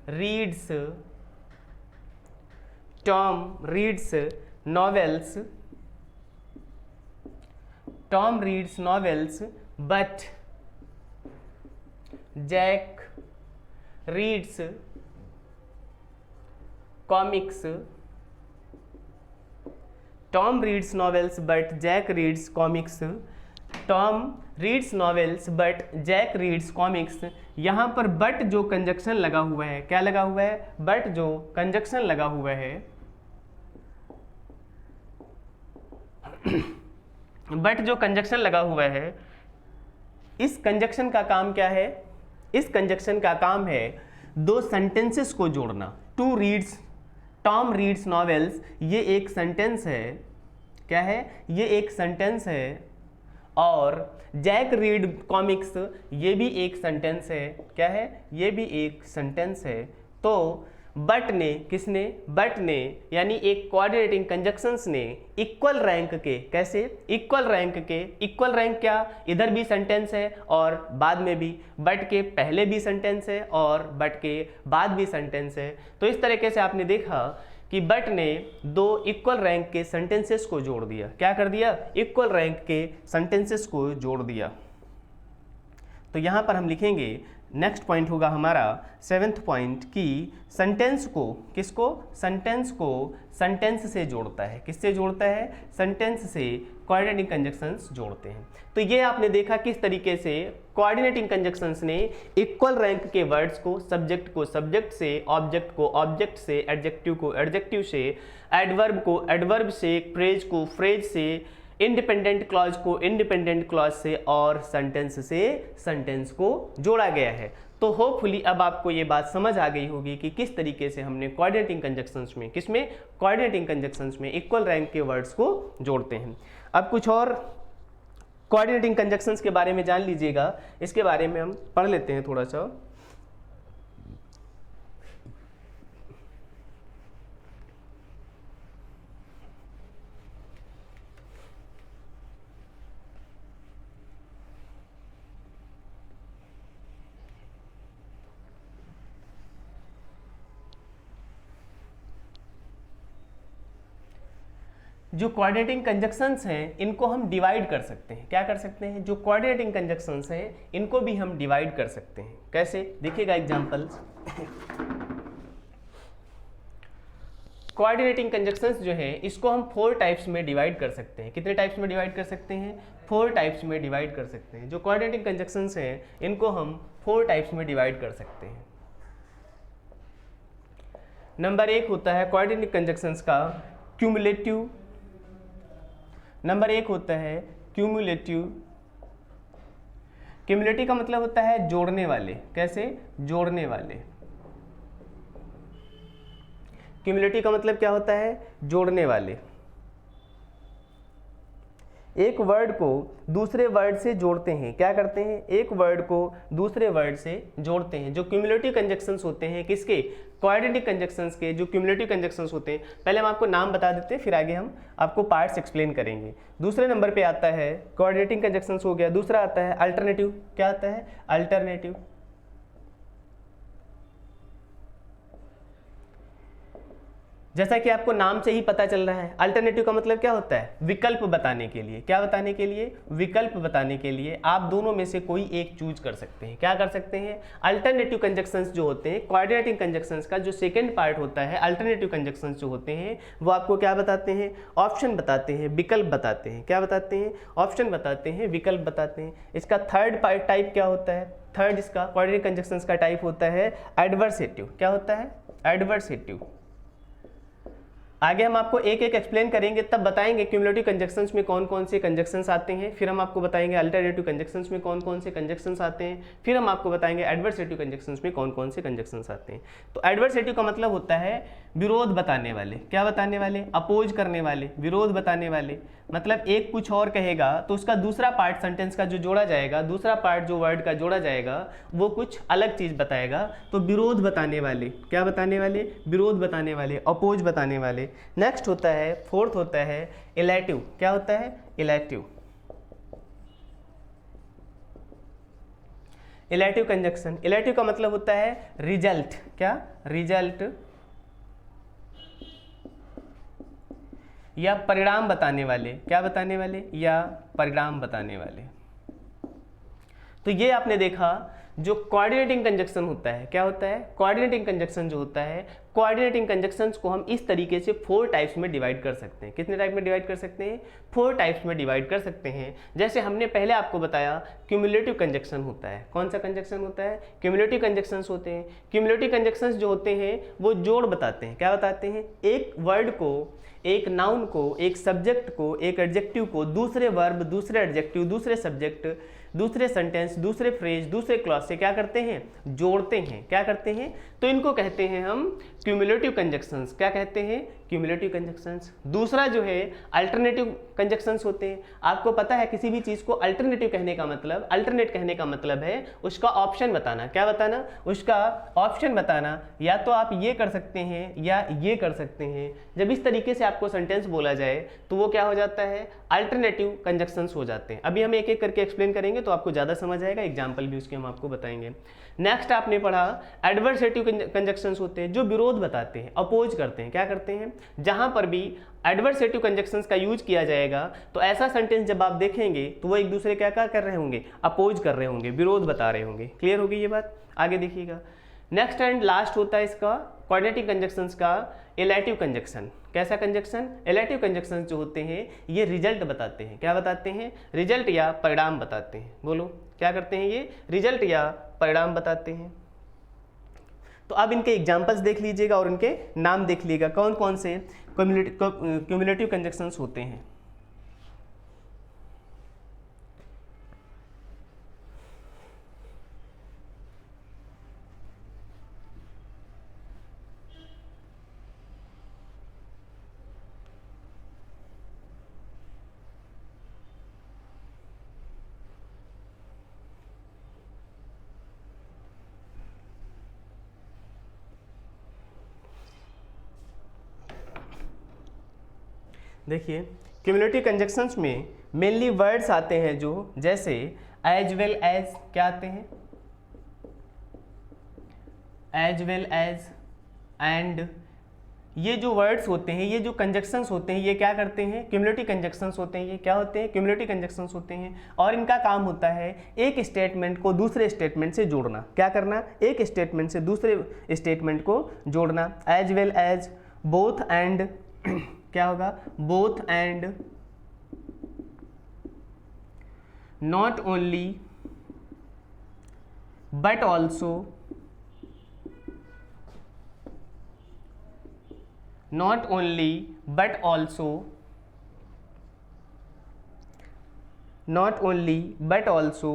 reads novels, Tom reads novels but Jack reads comics. Tom reads novels but Jack reads comics, Tom reads novels but Jack reads comics. यहाँ पर बट जो कंजक्शन लगा हुआ है, क्या लगा हुआ है, बट जो कंजक्शन लगा हुआ है, बट जो कंजक्शन लगा हुआ है, इस कंजक्शन का काम क्या है, इस कंजक्शन का काम है दो सेंटेंसेस को जोड़ना। टॉम रीड्स नॉवेल्स, ये एक सेंटेंस है, क्या है, ये एक सेंटेंस है। और जैक रीड कॉमिक्स, ये भी एक सेंटेंस है, क्या है, ये भी एक सेंटेंस है। तो बट ने, किसने, बट ने, यानी एक कोऑर्डिनेटिंग कंजक्शंस ने इक्वल रैंक के, कैसे, इक्वल रैंक के, इक्वल रैंक क्या, इधर भी सेंटेंस है और बाद में भी, बट के पहले भी सेंटेंस है और बट के बाद भी सेंटेंस है। तो इस तरीके से आपने देखा कि बट ने दो इक्वल रैंक के सेंटेंसेस को जोड़ दिया। क्या कर दिया, इक्वल रैंक के सेंटेंसेस को जोड़ दिया। तो यहाँ पर हम लिखेंगे, नेक्स्ट पॉइंट होगा हमारा 7th पॉइंट कि सेंटेंस को, किसको, सेंटेंस को सेंटेंस से जोड़ता है। किससे जोड़ता है, सेंटेंस से कोऑर्डिनेटिंग कंजक्शंस जोड़ते हैं। तो ये आपने देखा किस तरीके से कोऑर्डिनेटिंग कंजक्शंस ने इक्वल रैंक के वर्ड्स को सब्जेक्ट से, ऑब्जेक्ट को ऑब्जेक्ट से, एडजेक्टिव को एडजेक्टिव से, एडवर्ब को एडवर्ब से, फ्रेज को फ्रेज से, इंडिपेंडेंट क्लॉज को इंडिपेंडेंट क्लॉज से और सेंटेंस से सेंटेंस को जोड़ा गया है। तो होपफुली अब आपको ये बात समझ आ गई होगी कि किस तरीके से हमने कोऑर्डिनेटिंग कंजक्शंस में, किसमें, कोऑर्डिनेटिंग कंजक्शंस में इक्वल रैंक के वर्ड्स को जोड़ते हैं। अब कुछ और कोऑर्डिनेटिंग कंजक्शंस के बारे में जान लीजिएगा, इसके बारे में हम पढ़ लेते हैं थोड़ा सा। जो कोऑर्डिनेटिंग कंजक्शंस हैं इनको हम डिवाइड कर सकते हैं। क्या कर सकते हैं? जो कोऑर्डिनेटिंग कंजक्शंस हैं इनको भी हम डिवाइड कर सकते हैं। कैसे? देखिएगा एग्जांपल्स। कोऑर्डिनेटिंग कंजक्शंस जो है इसको हम 4 टाइप्स में डिवाइड कर सकते हैं। कितने टाइप्स में डिवाइड कर सकते हैं? 4 टाइप्स में डिवाइड कर सकते हैं। जो कोऑर्डिनेटिंग कंजक्शंस हैं इनको हम 4 टाइप्स में डिवाइड कर सकते हैं। नंबर 1 होता है कोऑर्डिनेटिंग कंजक्शंस का क्यूमुलेटिव। नंबर 1 होता है क्यूमुलेटिव। क्यूमुलेटिव का मतलब होता है जोड़ने वाले। कैसे? जोड़ने वाले। क्यूमुलेटिव का मतलब क्या होता है? जोड़ने वाले। एक वर्ड को दूसरे वर्ड से जोड़ते हैं। क्या करते हैं? एक वर्ड को दूसरे वर्ड से जोड़ते हैं। जो क्यूमुलेटिव कंजक्शंस होते हैं किसके? कोऑर्डिनेटिव कंजक्शंस के। जो क्यूमुलेटिव कंजक्शंस होते हैं, पहले हम आपको नाम बता देते हैं, फिर आगे हम आपको पार्ट्स एक्सप्लेन करेंगे। दूसरे नंबर पे आता है कोऑर्डिनेटिंग कंजक्शंस हो गया। दूसरा आता है अल्टरनेटिव। क्या आता है? अल्टरनेटिव। जैसा कि आपको नाम से ही पता चल रहा है, अल्टरनेटिव का मतलब क्या होता है? विकल्प बताने के लिए। क्या बताने के लिए? विकल्प बताने के लिए आप दोनों में से कोई एक चूज कर सकते हैं। क्या कर सकते हैं? अल्टरनेटिव कंजक्शंस जो होते हैं, कोऑर्डिनेटिंग कंजक्शंस का जो सेकंड पार्ट होता है, अल्टरनेटिव कंजक्शंस जो होते हैं वो आपको क्या बताते हैं? ऑप्शन बताते हैं, विकल्प बताते हैं। क्या बताते हैं? ऑप्शन बताते हैं, विकल्प बताते हैं। इसका थर्ड टाइप क्या होता है? थर्ड इसका कोऑर्डिनेटिव कंजक्शंस का टाइप होता है एडवर्सेटिव। क्या होता है? एडवर्सेटिव। आगे हम आपको एक एक एक्सप्लेन करेंगे, तब बताएंगे क्यूमुलेटिव कंजक्शंस में कौन कौन से कंजक्शंस आते हैं, फिर हम आपको बताएंगे अल्टरनेटिव कंजक्शंस में कौन कौन से कंजक्शंस आते हैं, फिर हम आपको बताएंगे एडवर्सेटिव कंजक्शंस में कौन कौन से कंजक्शंस आते हैं। तो एडवर्सेटिव का मतलब होता है विरोध बताने वाले। क्या बताने वाले? अपोज करने वाले, विरोध बताने वाले। मतलब एक कुछ और कहेगा तो उसका दूसरा पार्ट सेंटेंस का जो जोड़ा जाएगा, दूसरा पार्ट जो वर्ड का जोड़ा जाएगा वो कुछ अलग चीज बताएगा। तो विरोध बताने वाले। क्या बताने वाले? विरोध बताने वाले, अपोज बताने वाले। नेक्स्ट होता है, फोर्थ होता है इलेटिव। क्या होता है? इलेटिव। Illative conjunction. इलेटिव का मतलब होता है रिजल्ट। क्या? रिजल्ट या परिणाम बताने वाले। क्या बताने वाले? या परिणाम बताने वाले। तो ये आपने देखा जो कोऑर्डिनेटिंग कंजक्शन होता है। क्या होता है? कोऑर्डिनेटिंग कंजक्शन जो होता है, कोऑर्डिनेटिंग कंजक्शंस को हम इस तरीके से 4 टाइप्स में डिवाइड कर सकते हैं। कितने टाइप में डिवाइड कर सकते हैं? 4 टाइप्स में डिवाइड कर सकते हैं। जैसे हमने पहले आपको बताया क्यूमुलेटिव कंजक्शन होता है। कौन सा कंजक्शन होता है? क्यूमुलेटिव कंजक्शंस होते हैं। क्यूमुलेटिव कंजक्शंस जो होते हैं वो जोड़ बताते हैं। क्या बताते हैं? एक वर्ड को, एक नाउन को, एक सब्जेक्ट को, एक एडजेक्टिव को दूसरे वर्ब, दूसरे एडजेक्टिव, दूसरे सब्जेक्ट, दूसरे सेंटेंस, दूसरे फ्रेज, दूसरे क्लॉज से क्या करते हैं? जोड़ते हैं। क्या करते हैं? तो इनको कहते हैं हम क्यूमुलेटिव कंजक्शंस। क्या कहते हैं? Cumulative conjunctions. दूसरा जो है अल्टरनेटिव कंजक्शंस होते हैं। आपको पता है किसी भी चीज को अल्टरनेटिव कहने का मतलब, अल्टरनेट कहने का मतलब है उसका ऑप्शन बताना। क्या बताना? उसका ऑप्शन बताना। या तो आप ये कर सकते हैं या ये कर सकते हैं। जब इस तरीके से आपको सेंटेंस बोला जाए तो वो क्या हो जाता है? अल्टरनेटिव कंजक्शंस हो जाते हैं। अभी हम एक एक करके एक्सप्लेन करेंगे तो आपको ज्यादा समझ आएगा। एग्जाम्पल भी उसके हम आपको बताएंगे। नेक्स्ट आपने पढ़ा एडवर्सेटिव कंजक्शंस होते हैं जो विरोध बताते हैं, अपोज करते हैं। क्या करते हैं? जहां पर भी एडवर्सेटिव कंजक्शंस का यूज किया जाएगा तो ऐसा सेंटेंस जब आप देखेंगे तो वो एक दूसरे क्या कर रहे होंगे? अपोज कर रहे होंगे, विरोध बता रहे होंगे। क्लियर होगी ये बात? आगे देखिएगा। नेक्स्ट एंड लास्ट होता है इसका कोऑर्डिनेटिव कंजक्शंस का इलेटिव कंजक्शन। कैसा कंजक्शन? इलेटिव कंजक्शंस जो होते हैं ये रिजल्ट बताते हैं। क्या बताते हैं? रिजल्ट या परिणाम बताते हैं। बोलो क्या करते हैं ये? रिजल्ट या परिणाम बताते हैं। तो अब इनके एग्जांपल्स देख लीजिएगा और इनके नाम देख लीजिएगा कौन कौन से क्यूमुलेटिव कंजक्शंस होते हैं। देखिए क्यूमुलेटिव कंजक्शंस में मेनली वर्ड्स आते हैं जो जैसे एज वेल एज। क्या आते हैं? एज वेल एज, एंड, ये जो वर्ड्स होते हैं, ये जो कंजक्शंस होते हैं, ये क्या करते हैं, क्यूमुलेटिव कंजक्शंस होते हैं। ये क्या होते हैं, क्यूमुलेटिव कंजक्शंस होते हैं। और इनका काम होता है एक स्टेटमेंट को दूसरे स्टेटमेंट से जोड़ना। क्या करना, एक स्टेटमेंट से दूसरे स्टेटमेंट को जोड़ना। As well as, both and क्या होगा, both and, not only but also, not only but also, not only but also,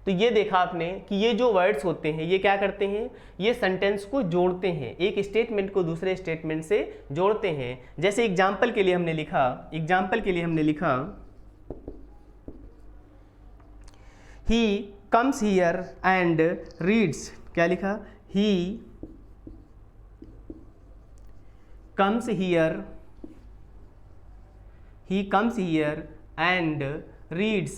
तो ये देखा आपने कि ये जो वर्ड्स होते हैं ये क्या करते हैं, ये सेंटेंस को जोड़ते हैं, एक स्टेटमेंट को दूसरे स्टेटमेंट से जोड़ते हैं। जैसे एग्जाम्पल के लिए हमने लिखा he comes here and reads, क्या लिखा, he comes here and reads।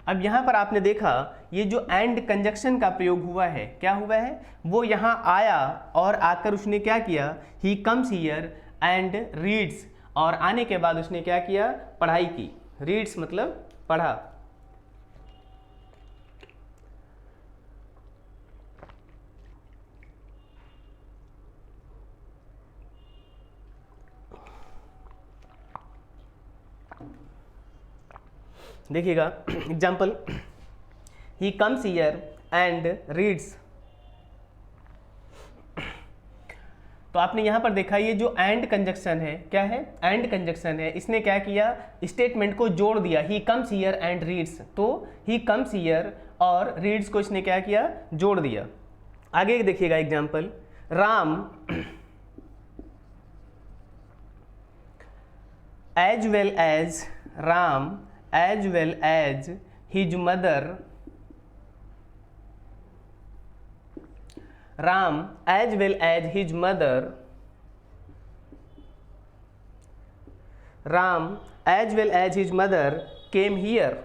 अब यहाँ पर आपने देखा ये जो एंड कंजक्शन का प्रयोग हुआ है, क्या हुआ है, वो यहाँ आया और आकर उसने क्या किया, he comes here and reads, और आने के बाद उसने क्या किया, पढ़ाई की। reads मतलब पढ़ा। देखिएगा example, he comes here and reads. तो आपने यहाँ पर देखा ये जो एंड कंजक्शन है, क्या है, एंड कंजक्शन है, इसने क्या किया, स्टेटमेंट को जोड़ दिया। He comes here and reads, तो ही कम्स हियर और रीड्स को इसने क्या किया, जोड़ दिया। आगे देखिएगा example, Ram as well as, Ram as well as his mother, Ram as well as his mother, Ram as well as his mother came here।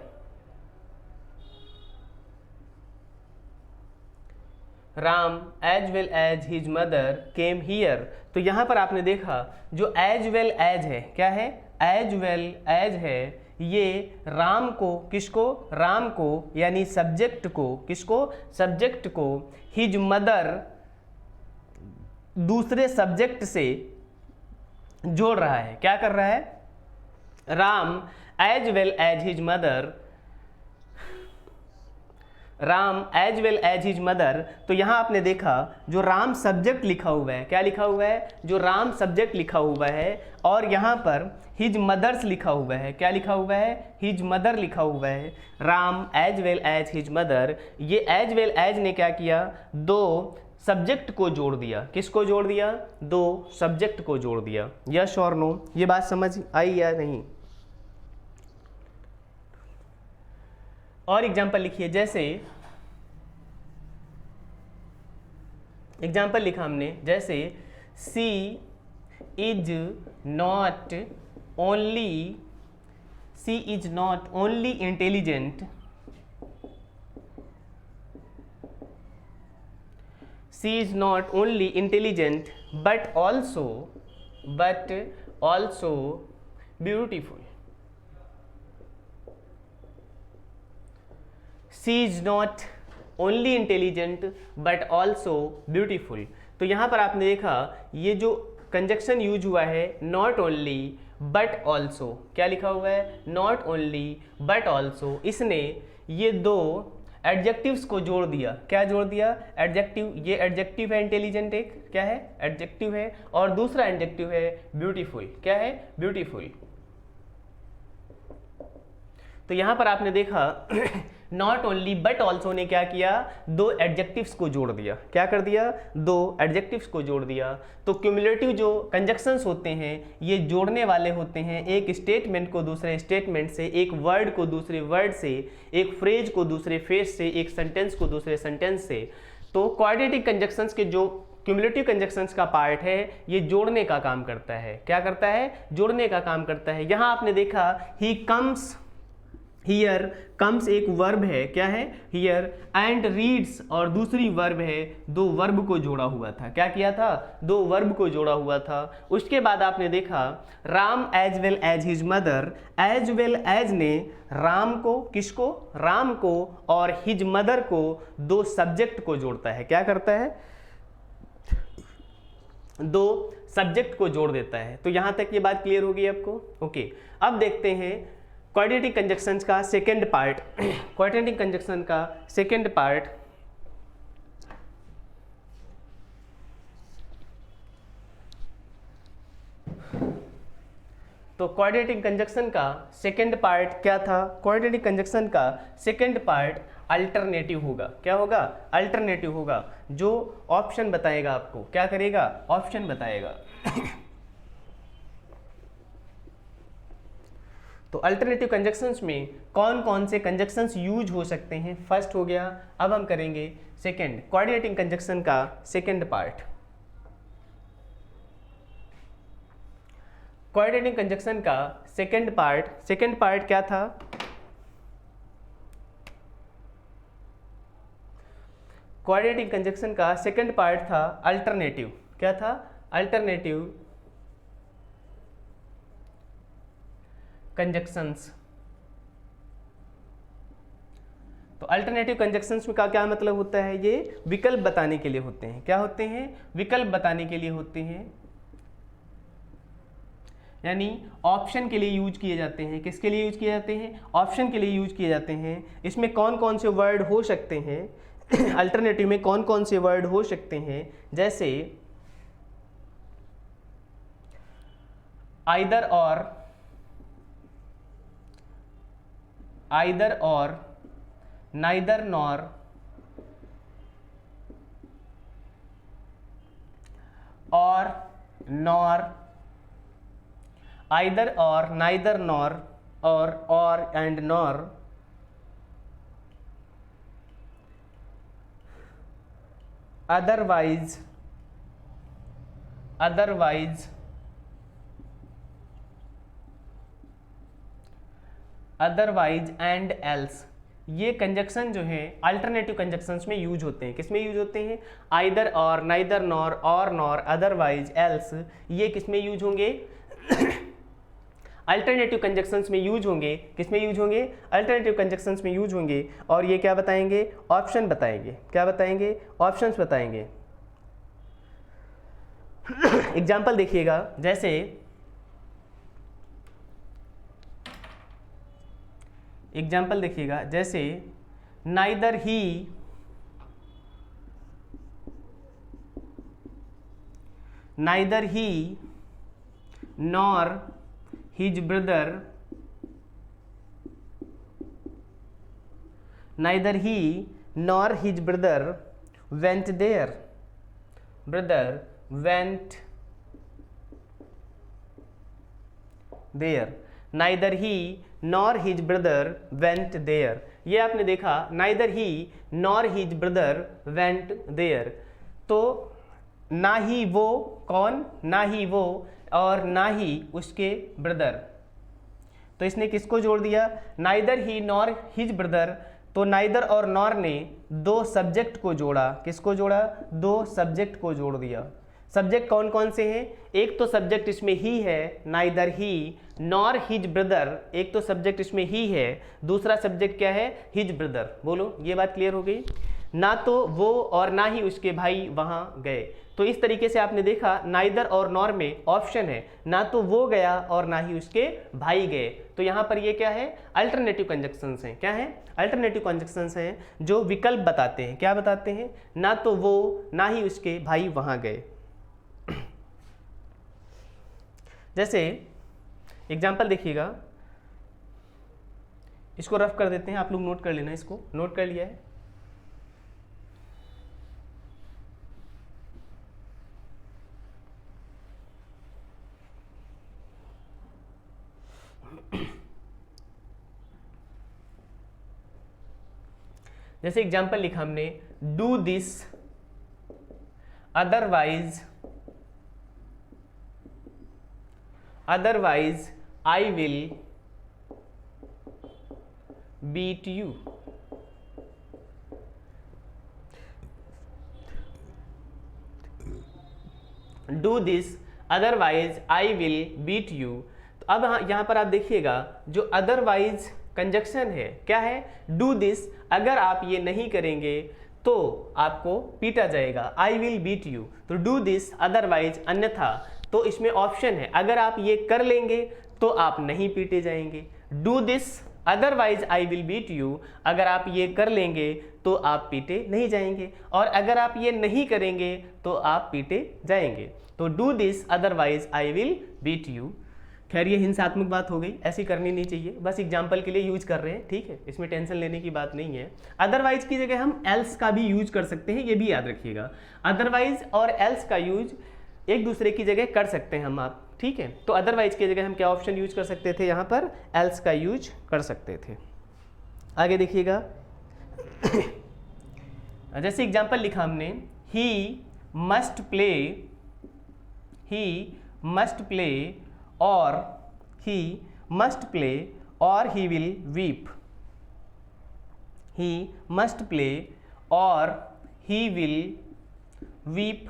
Ram as well as his mother came here। तो यहाँ पर आपने देखा जो as well as है, क्या है, as well as है, ये राम को, किसको, राम को यानी सब्जेक्ट को, किसको, सब्जेक्ट को, हिज मदर दूसरे सब्जेक्ट से जोड़ रहा है। क्या कर रहा है, Ram as well as his mother, Ram as well as his mother. तो यहाँ आपने देखा जो राम सब्जेक्ट लिखा हुआ है, क्या लिखा हुआ है, जो राम सब्जेक्ट लिखा हुआ है, और यहाँ पर हिज मदर्स लिखा हुआ है, क्या लिखा हुआ है, हिज मदर लिखा हुआ है। Ram as well as his mother, ये एज वेल एज ने क्या किया, दो सब्जेक्ट को जोड़ दिया। किसको जोड़ दिया, दो सब्जेक्ट को जोड़ दिया। यस और नो, ये बात समझ आई या नहीं। और एग्जाम्पल लिखिए, जैसे एग्जाम्पल लिखा हमने, जैसे she is not only, she is not only intelligent, she is not only intelligent but also beautiful. She is not only intelligent but also beautiful. तो यहाँ पर आपने देखा ये जो कंजक्शन यूज हुआ है, नॉट ओनली बट ऑल्सो, क्या लिखा हुआ है, नॉट ओनली बट ऑल्सो, इसने ये दो एडजेक्टिव्स को जोड़ दिया। क्या जोड़ दिया, एडजेक्टिव। ये एडजेक्टिव है इंटेलिजेंट, एक क्या है, एडजेक्टिव है, और दूसरा एडजेक्टिव है ब्यूटीफुल। क्या है, ब्यूटीफुल। तो यहाँ पर आपने देखा नॉट ओनली बट ऑल्सो ने क्या किया, दो एडजेक्टिव्स को जोड़ दिया। क्या कर दिया, दो एडजेक्टिव्स को जोड़ दिया। तो क्यूमुलेटिव जो कंजक्शंस होते हैं ये जोड़ने वाले होते हैं, एक स्टेटमेंट को दूसरे स्टेटमेंट से, एक वर्ड को दूसरे वर्ड से, एक फ्रेज को दूसरे फ्रेज से, एक सेंटेंस को दूसरे सेंटेंस से। तो क्वाड्रेटिक कंजक्शंस के जो क्यूमुलेटिव कंजक्शंस का पार्ट है ये जोड़ने का काम करता है। क्या करता है, जोड़ने का काम करता है। यहाँ आपने देखा ही कम्स हियर कम्स एक वर्ब है, क्या है, हियर, एंड रीड्स और दूसरी वर्ब है, दो वर्ब को जोड़ा हुआ था। क्या किया था, दो वर्ब को जोड़ा हुआ था। उसके बाद आपने देखा Ram as well as his mother, as well as ने राम को, किसको, राम को, और हिज मदर को, दो सब्जेक्ट को जोड़ता है। क्या करता है, दो सब्जेक्ट को जोड़ देता है। तो यहां तक ये बात क्लियर होगी आपको। ओके, अब देखते हैं क्वाड्रेटिक कंजक्शंस का सेकंड पार्ट। क्वाड्रेटिक कंजक्शन का सेकंड पार्ट, तो क्वाड्रेटिक कंजक्शन का सेकंड पार्ट क्या था, क्वाड्रेटिक कंजक्शन का सेकंड पार्ट अल्टरनेटिव होगा। क्या होगा, अल्टरनेटिव होगा, जो ऑप्शन बताएगा आपको। क्या करेगा, ऑप्शन बताएगा। तो अल्टरनेटिव कंजक्शंस में कौन कौन से कंजक्शंस यूज हो सकते हैं, फर्स्ट हो गया। अब हम करेंगे सेकंड, क्वाड्रेटिक कंजक्शन का सेकंड पार्ट। क्वाड्रेटिक कंजक्शन का सेकंड पार्ट क्या था, क्वाड्रेटिक कंजक्शन का सेकंड पार्ट था अल्टरनेटिव। क्या था, अल्टरनेटिव कंजक्शंस। तो अल्टरनेटिव कंजक्शंस में का क्या मतलब होता है, ये विकल्प बताने के लिए होते हैं। क्या होते हैं, विकल्प बताने के लिए होते हैं, यानी ऑप्शन के लिए यूज किए जाते हैं। किसके लिए यूज किए जाते हैं, ऑप्शन के लिए यूज किए जाते हैं। इसमें कौन कौन से वर्ड हो सकते हैं अल्टरनेटिव में कौन कौन से वर्ड हो सकते हैं, जैसे आइदर और, नाइदर नॉर, और नॉर, आइदर और, नाइदर नॉर, और and nor, otherwise and else. ये कंजक्शन जो है अल्टरनेटिव कंजक्शंस में यूज होते हैं। किसमें यूज होते हैं, आइदर और, नाइदर नॉर, और नॉर, अदरवाइज, एल्स। ये किसमें यूज होंगे अल्टरनेटिव कंजक्शंस में यूज होंगे। किसमें यूज होंगे, अल्टरनेटिव कंजक्शंस में यूज होंगे। और ये क्या बताएंगे, ऑप्शन बताएंगे। क्या बताएंगे, ऑप्शंस बताएंगे। एग्जाम्पल देखिएगा, जैसे एग्जाम्पल देखिएगा, जैसे neither he nor his brother, neither he nor his brother went there, neither he nor his brother went there. ये आपने देखा, neither he nor his brother went there. तो ना ही वो, कौन, ना ही वो और ना ही उसके ब्रदर। तो इसने किसको जोड़ दिया, neither he nor his brother. तो नाइदर और नॉर ने दो सब्जेक्ट को जोड़ा। किसको जोड़ा, दो सब्जेक्ट को जोड़ दिया। सब्जेक्ट कौन कौन से हैं, एक तो सब्जेक्ट इसमें ही है, neither he nor his brother, एक तो सब्जेक्ट इसमें ही है, दूसरा सब्जेक्ट क्या है, हिज ब्रदर। बोलो, ये बात क्लियर हो गई। ना तो वो और ना ही उसके भाई वहां गए। तो इस तरीके से आपने देखा नाइदर और नॉर में ऑप्शन है, ना तो वो गया और ना ही उसके भाई गए। तो यहाँ पर ये क्या है, अल्टरनेटिव कंजक्शंस हैं। क्या है, अल्टरनेटिव कंजक्शंस हैं जो विकल्प बताते हैं। क्या बताते हैं, ना तो वो ना ही उसके भाई वहां गए। जैसे एग्जाम्पल देखिएगा, इसको रफ कर देते हैं, आप लोग नोट कर लेना। इसको नोट कर लिया है, जैसे एग्जाम्पल लिखा हमने, do this otherwise I will beat you. Do this otherwise I will beat you. तो अब यहाँ पर आप देखिएगा जो अदरवाइज कंजक्शन है क्या है, डू दिस, अगर आप ये नहीं करेंगे तो आपको पीटा जाएगा, आई विल बीट यू। तो डू दिस अदरवाइज अन्यथा, तो इसमें ऑप्शन है अगर आप ये कर लेंगे तो आप नहीं पीटे जाएंगे। Do this otherwise I will beat you, अगर आप ये कर लेंगे तो आप पीटे नहीं जाएंगे, और अगर आप ये नहीं करेंगे तो आप पीटे जाएंगे। तो do this otherwise I will beat you. खैर ये हिंसात्मक बात हो गई, ऐसी करनी नहीं चाहिए, बस एग्जाम्पल के लिए यूज कर रहे हैं, ठीक है, इसमें टेंशन लेने की बात नहीं है। अदरवाइज की जगह हम एल्स का भी यूज कर सकते हैं, ये भी याद रखिएगा। अदरवाइज और एल्स का यूज एक दूसरे की जगह कर सकते हैं हम आप, ठीक है। तो अदरवाइज की जगह हम क्या ऑप्शन यूज कर सकते थे, यहाँ पर एल्स का यूज कर सकते थे। आगे देखिएगा जैसे एग्जाम्पल लिखा हमने, ही मस्ट प्ले और he must play or he will weep. He must play or he will weep.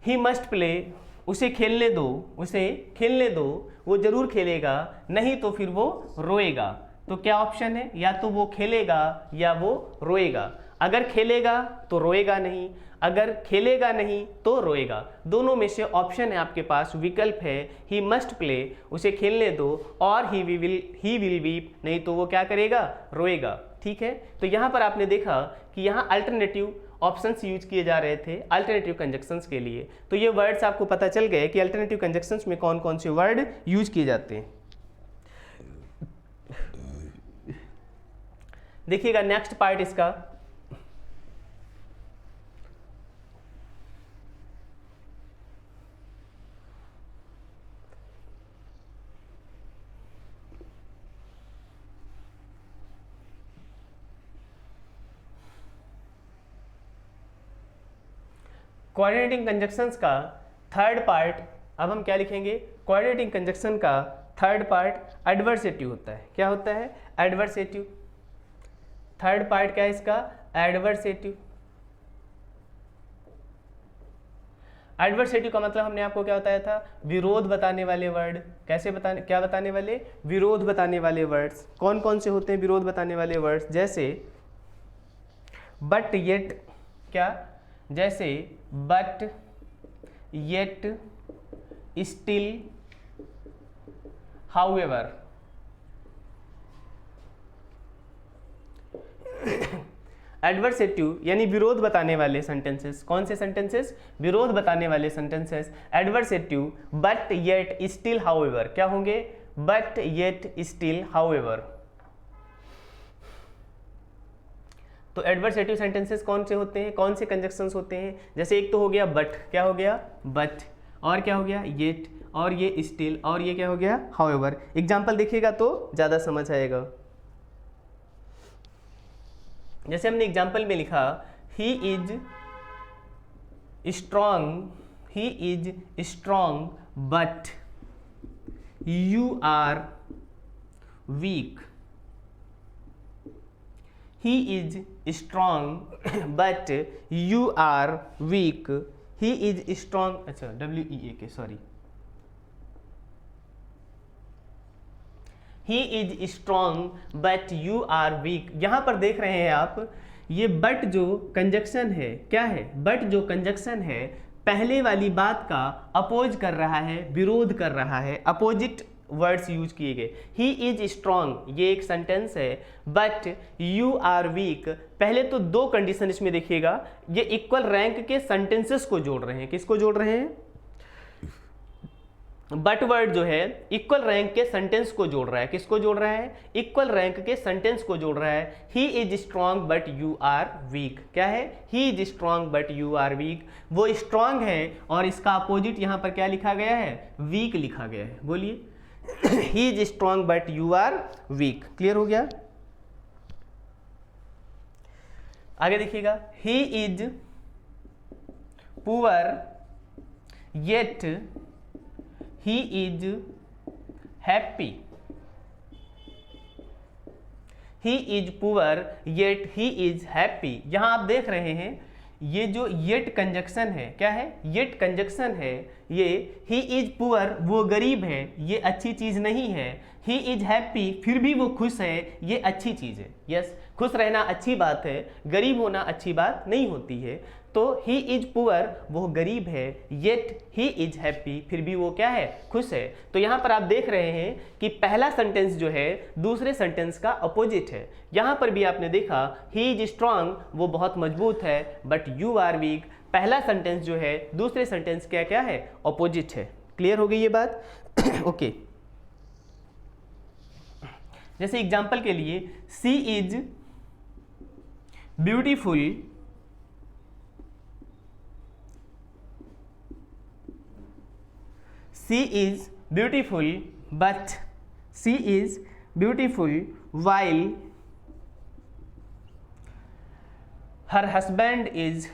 He must play, उसे खेलने दो, वो जरूर खेलेगा, नहीं तो फिर वो रोएगा। तो क्या ऑप्शन है, या तो वो खेलेगा या वो रोएगा। अगर खेलेगा तो रोएगा नहीं, अगर खेलेगा नहीं तो रोएगा, दोनों में से ऑप्शन है आपके पास, विकल्प है ही मस्ट प्ले, उसे खेलने दो, और ही विल वीप, नहीं तो वो क्या करेगा, रोएगा, ठीक है। तो यहाँ पर आपने देखा कि यहाँ अल्टरनेटिव ऑप्शंस यूज किए जा रहे थे अल्टरनेटिव कंजक्शंस के लिए। तो ये वर्ड्स आपको पता चल गए कि अल्टरनेटिव कंजक्शंस में कौन कौन से वर्ड यूज किए जाते हैं। देखिएगा नेक्स्ट पार्ट इसका, कोऑर्डिनेटिंग कंजक्शंस का थर्ड पार्ट। अब हम क्या लिखेंगे, कोऑर्डिनेटिंग कंजक्शन का थर्ड पार्ट एडवर्सेटिव होता है। क्या होता है, एडवर्सेटिव। थर्ड पार्ट क्या है इसका, एडवर्सेटिव। एडवर्सेटिव का मतलब हमने आपको क्या बताया था, विरोध बताने वाले वर्ड। कैसे बताने, क्या बताने वाले, विरोध बताने वाले वर्ड्स। कौन कौन से होते हैं विरोध बताने वाले वर्ड्स, जैसे बट येट, क्या, जैसे but yet still however. Adversative यानी विरोध बताने वाले सेंटेंसेस। कौन से सेंटेंसेस, विरोध बताने वाले sentences adversative but yet still however क्या होंगे, बट येट स्टिल हाउएवर। तो एडवर्सेटिव सेंटेंसेस कौन से होते हैं, कौन से कंजक्शंस होते हैं, जैसे एक तो हो गया बट, क्या हो गया बट, और क्या हो गया येट, और ये स्टिल, और ये क्या हो गया हाउएवर। एग्जाम्पल देखिएगा तो ज़्यादा समझ आएगा। जैसे हमने एग्जाम्पल में लिखा, he is strong but you are weak. He is strong but you are weak. He is strong, अच्छा WEAK sorry, He is strong but you are weak। यहाँ पर देख रहे हैं आप, ये बट जो कंजक्शन है, क्या है, बट जो कंजक्शन है पहले वाली बात का अपोज कर रहा है, विरोध कर रहा है, अपोजिट वर्ड्स यूज किए गए। ही इज स्ट्रॉन्ग ये एक सेंटेंस है, बट यू आर वीक, पहले तो दो कंडीशन इसमें देखिएगा, ये इक्वल रैंक के सेंटेंसेस को जोड़ रहे हैं। किसको जोड़ रहे हैं, बट वर्ड जो है इक्वल रैंक के सेंटेंस को जोड़ रहा है। किसको जोड़ रहा है, इक्वल रैंक के सेंटेंस को जोड़ रहा है। He is strong but you are weak, क्या है, he is strong but you are weak, वो स्ट्रॉन्ग है और इसका अपोजिट यहाँ पर क्या लिखा गया है, वीक लिखा गया है। बोलिए, he is strong but you are weak. Clear हो गया। आगे देखिएगा, he is poor yet he is happy, he is poor yet he is happy. यहां आप देख रहे हैं ये जो येट कंजक्शन है, क्या है, येट कंजक्शन है, ये ही इज पुअर वो गरीब है, ये अच्छी चीज नहीं है। ही इज हैप्पी फिर भी वो खुश है, ये अच्छी चीज है। यस, खुश रहना अच्छी बात है, गरीब होना अच्छी बात नहीं होती है। तो ही इज पुअर वो गरीब है, येट ही इज हैप्पी फिर भी वो क्या है, खुश है। तो यहाँ पर आप देख रहे हैं कि पहला सेंटेंस जो है दूसरे सेंटेंस का अपोजिट है। यहाँ पर भी आपने देखा ही इज स्ट्रांग वो बहुत मजबूत है, बट यू आर वीक, पहला सेंटेंस जो है दूसरे सेंटेंस क्या क्या है, अपोजिट है। क्लियर हो गई ये बात? ओके जैसे एग्जाम्पल के लिए she is beautiful, she is beautiful but, she is beautiful while her husband is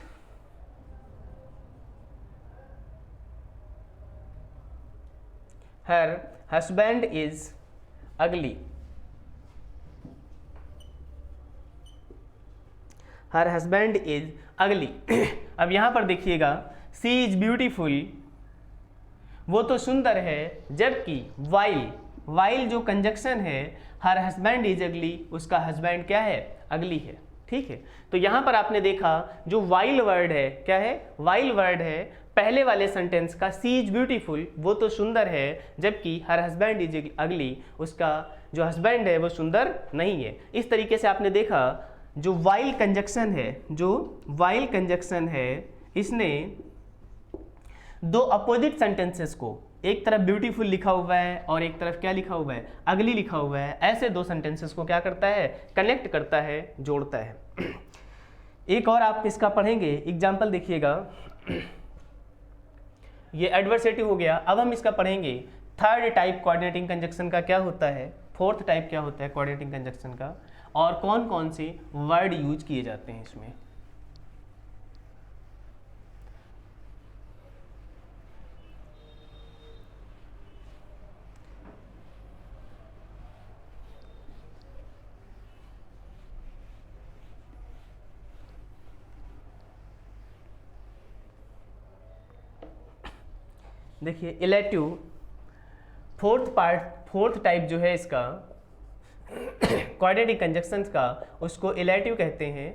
ugly, her husband is ugly। अब यहां पर देखिएगा सी इज ब्यूटीफुल वो तो सुंदर है, जबकि वाइल जो कंजक्शन है हर हस्बैंड इज अगली, उसका हस्बैंड क्या है, अगली है। ठीक है, तो यहां पर आपने देखा जो वाइल वर्ड है, क्या है, वाइल वर्ड है, पहले वाले सेंटेंस का सी इज ब्यूटीफुल वो तो सुंदर है, जबकि हर हस्बैंड इज अगली, उसका जो हस्बैंड है वो सुंदर नहीं है। इस तरीके से आपने देखा जो वाइल कंजक्शन है, जो वाइल कंजक्शन है, इसने दो अपोजिट सेंटेंसेस को, एक तरफ ब्यूटीफुल लिखा हुआ है और एक तरफ क्या लिखा हुआ है, अगली लिखा हुआ है, ऐसे दो सेंटेंसेस को क्या करता है, कनेक्ट करता है, जोड़ता है। एक और आप इसका पढ़ेंगे एग्जाम्पल देखिएगा, ये एडवर्सेटिव हो गया। अब हम इसका पढ़ेंगे थर्ड टाइप कोऑर्डिनेटिंग कंजक्शन का क्या होता है, फोर्थ टाइप क्या होता है कोऑर्डिनेटिंग कंजक्शन का, और कौन कौन से वर्ड यूज किए जाते हैं इसमें। देखिए इलेटिव फोर्थ टाइप जो है इसका क्वाड्रेटिक कंजक्शंस का, उसको इलेटिव कहते हैं।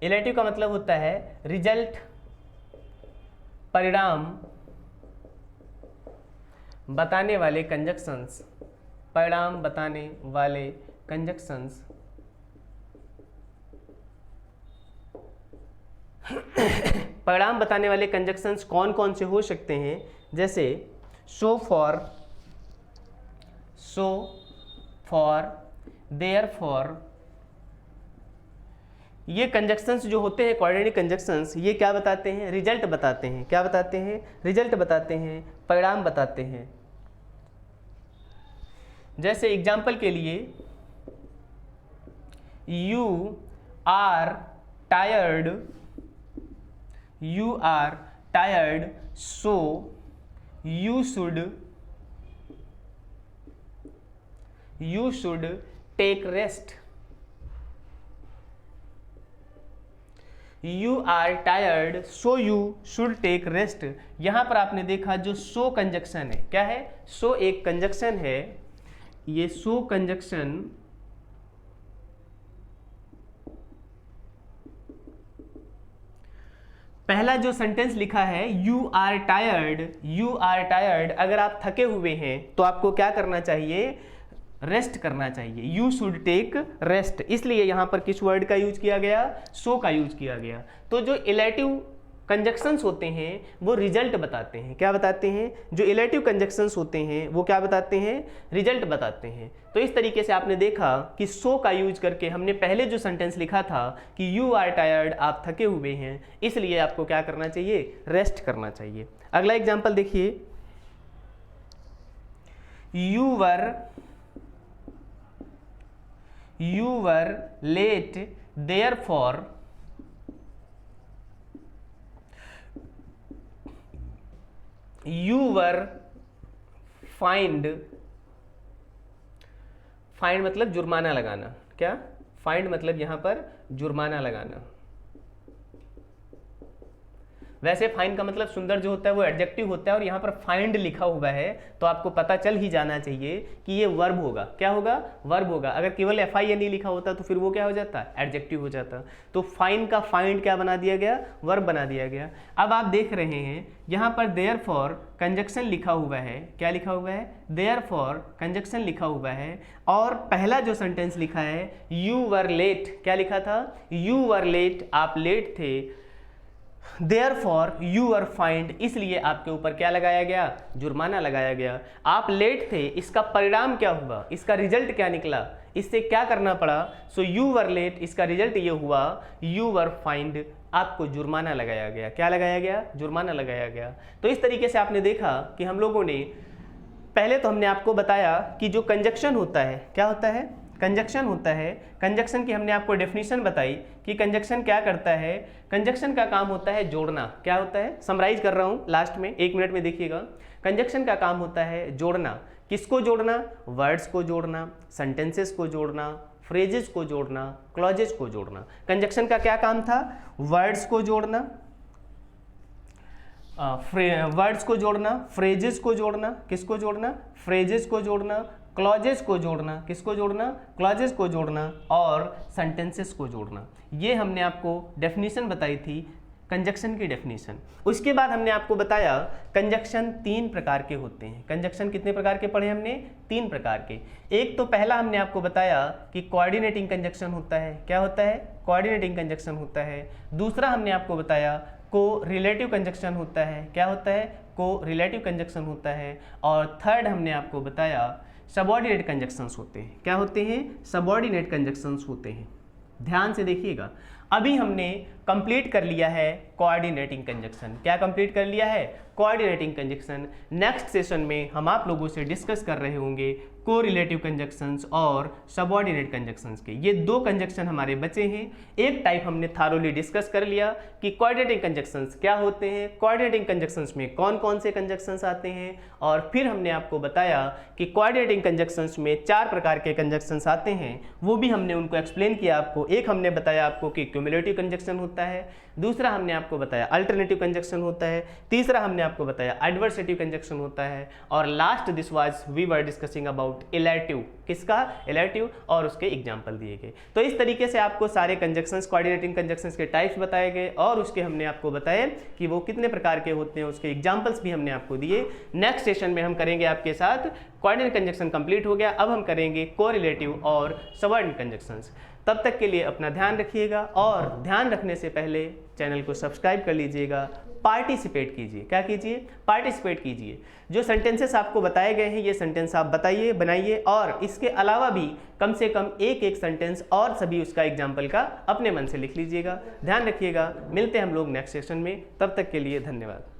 इलेटिव का मतलब होता है रिजल्ट, परिणाम बताने वाले कंजक्शंस, परिणाम बताने वाले कंजक्शंस। परिणाम बताने वाले कंजक्शंस कौन कौन से हो सकते हैं, जैसे सो फॉर, देयरफॉर। ये कंजक्शंस जो होते हैं कोऑर्डिनेटिंग कंजक्शंस, ये क्या बताते हैं, रिजल्ट बताते हैं। क्या बताते हैं, रिजल्ट बताते हैं, परिणाम बताते हैं। जैसे एग्जाम्पल के लिए you are tired so you should take rest। You are tired so you should take rest। यहां पर आपने देखा जो so कंजक्शन है, क्या है, so एक कंजक्शन है, ये so कंजक्शन पहला जो सेंटेंस लिखा है यू आर टायर्ड, अगर आप थके हुए हैं तो आपको क्या करना चाहिए, रेस्ट करना चाहिए। यू शुड टेक रेस्ट, इसलिए यहां पर किस वर्ड का यूज किया गया, सो का यूज किया गया। तो जो इलेटिव कंजक्शंस होते हैं वो रिजल्ट बताते हैं। क्या बताते हैं, जो इलेटिव कंजक्शंस होते हैं वो क्या बताते हैं, रिजल्ट बताते हैं। तो इस तरीके से आपने देखा कि सो का यूज करके हमने पहले जो सेंटेंस लिखा था कि यू आर टायर्ड, आप थके हुए हैं, इसलिए आपको क्या करना चाहिए, रेस्ट करना चाहिए। अगला एग्जाम्पल देखिए, you were late therefore you were find, find मतलब जुर्माना लगाना, क्या फाइंड मतलब यहां पर जुर्माना लगाना। वैसे फाइन का मतलब सुंदर जो होता है वो एडजेक्टिव होता है, और यहाँ पर फाइंड लिखा हुआ है तो आपको पता चल ही जाना चाहिए कि ये वर्ब होगा। क्या होगा? वर्ब होगा। अगर केवल FIND लिखा होता तो फिर वो क्या हो जाता? एडजेक्टिव हो जाता। तो फाइन का फाइंड क्या बना दिया गया? वर्ब बना दिया गया। अब आप देख रहे हैं यहाँ पर देयरफॉर कंजक्शन लिखा हुआ है। क्या लिखा हुआ है? देयरफॉर कंजक्शन लिखा हुआ है, और पहला जो सेंटेंस लिखा है यू वर लेट। क्या लिखा था? यू वर लेट, आप लेट थे। Therefore you were fined, इसलिए आपके ऊपर क्या लगाया गया? जुर्माना लगाया गया। आप लेट थे, इसका परिणाम क्या हुआ? इसका रिजल्ट क्या निकला? इससे क्या करना पड़ा? सो यू वर लेट, इसका रिजल्ट ये हुआ यू वर फाइंड, आपको जुर्माना लगाया गया। क्या लगाया गया? जुर्माना लगाया गया। तो इस तरीके से आपने देखा कि हम लोगों ने पहले तो हमने आपको बताया कि जो कंजक्शन होता है, क्या होता है? कंजक्शन होता है। कंजक्शन की हमने आपको डेफिनेशन बताई कि कंजक्शन क्या करता है। कंजक्शन का काम होता है जोड़ना। क्या होता है? समराइज कर रहा हूँ लास्ट में, 1 मिनट में देखिएगा। कंजक्शन का काम होता है जोड़ना। किसको जोड़ना? वर्ड्स को जोड़ना, सेंटेंसेस को जोड़ना, फ्रेजेस को जोड़ना, क्लॉजेस को जोड़ना। कंजक्शन का क्या काम था? वर्ड्स को जोड़ना, वर्ड्स को जोड़ना, फ्रेजेस को जोड़ना, किसको जोड़ना? फ्रेजेस को जोड़ना, क्लॉजेस को जोड़ना, किसको जोड़ना? क्लॉजेस को जोड़ना, और सेंटेंसेस को जोड़ना। ये हमने आपको डेफिनेशन बताई थी, कंजक्शन की डेफिनेशन। उसके बाद हमने आपको बताया कंजक्शन 3 प्रकार के होते हैं। कंजक्शन कितने प्रकार के पढ़े हमने? 3 प्रकार के। एक तो पहला हमने आपको बताया कि कोऑर्डिनेटिंग कंजक्शन होता है। क्या होता है? कोऑर्डिनेटिंग कंजक्शन होता है। दूसरा हमने आपको बताया को रिलेटिव कंजक्शन होता है। क्या होता है? को रिलेटिव कंजक्शन होता है। और थर्ड हमने आपको बताया सबऑर्डिनेट कंजक्शंस होते हैं। क्या होते हैं? सबऑर्डिनेट कंजक्शंस होते हैं। ध्यान से देखिएगा, अभी हमने कंप्लीट कर लिया है कोऑर्डिनेटिंग कंजक्शन। क्या कंप्लीट कर लिया है? Coordinating conjunction. नेक्स्ट सेशन में हम आप लोगों से डिस्कस कर रहे होंगे कोरिलेटिव कंजक्शंस और सबऑर्डिनेट कंजक्शंस के। ये 2 कंजक्शन हमारे बचे हैं। एक टाइप हमने थारोली डिस्कस कर लिया कि कोऑर्डिनेटिंग कंजक्शंस क्या होते हैं, कोऑर्डिनेटिंग कंजक्शंस में कौन कौन से कंजक्शंस आते हैं, और फिर हमने आपको बताया कि कोऑर्डिनेटिंग कंजक्शंस में 4 प्रकार के कंजक्शंस आते हैं। वो भी हमने उनको एक्सप्लेन किया आपको। एक हमने बताया आपको कि क्यूमुलेटिव कंजक्शन होता है, दूसरा हमने आपको बताया अल्टरनेटिव कंजक्शन होता है, तीसरा हमने आपको बताया एडवर्सेटिव कंजक्शन होता है, और last this was we were discussing about elative. किसका? इलेटिव, और उसके एग्जाम्पल दिए गए। तो इस तरीके से आपको सारे कंजक्शंस, कोऑर्डिनेटिंग कंजक्शंस के टाइप्स बताए गए, और उसके हमने आपको बताए कि वो कितने प्रकार के होते हैं, उसके एग्जाम्पल्स भी हमने आपको दिए। नेक्स्ट सेशन में हम करेंगे आपके साथ कोऑर्डिनेट कंजक्शन कंप्लीट हो गया, अब हम करेंगे कोरिलेटिव और सबऑर्डिनेट कंजक्शंस। तब तक के लिए अपना ध्यान रखिएगा, और ध्यान रखने से पहले चैनल को सब्सक्राइब कर लीजिएगा, पार्टिसिपेट कीजिए। क्या कीजिए? पार्टिसिपेट कीजिए। जो सेंटेंसेस आपको बताए गए हैं ये सेंटेंस आप बताइए, बनाइए, और इसके अलावा भी कम से कम एक सेंटेंस और सभी उसका एग्जाम्पल का अपने मन से लिख लीजिएगा। ध्यान रखिएगा, मिलते हैं हम लोग नेक्स्ट सेशन में। तब तक के लिए धन्यवाद।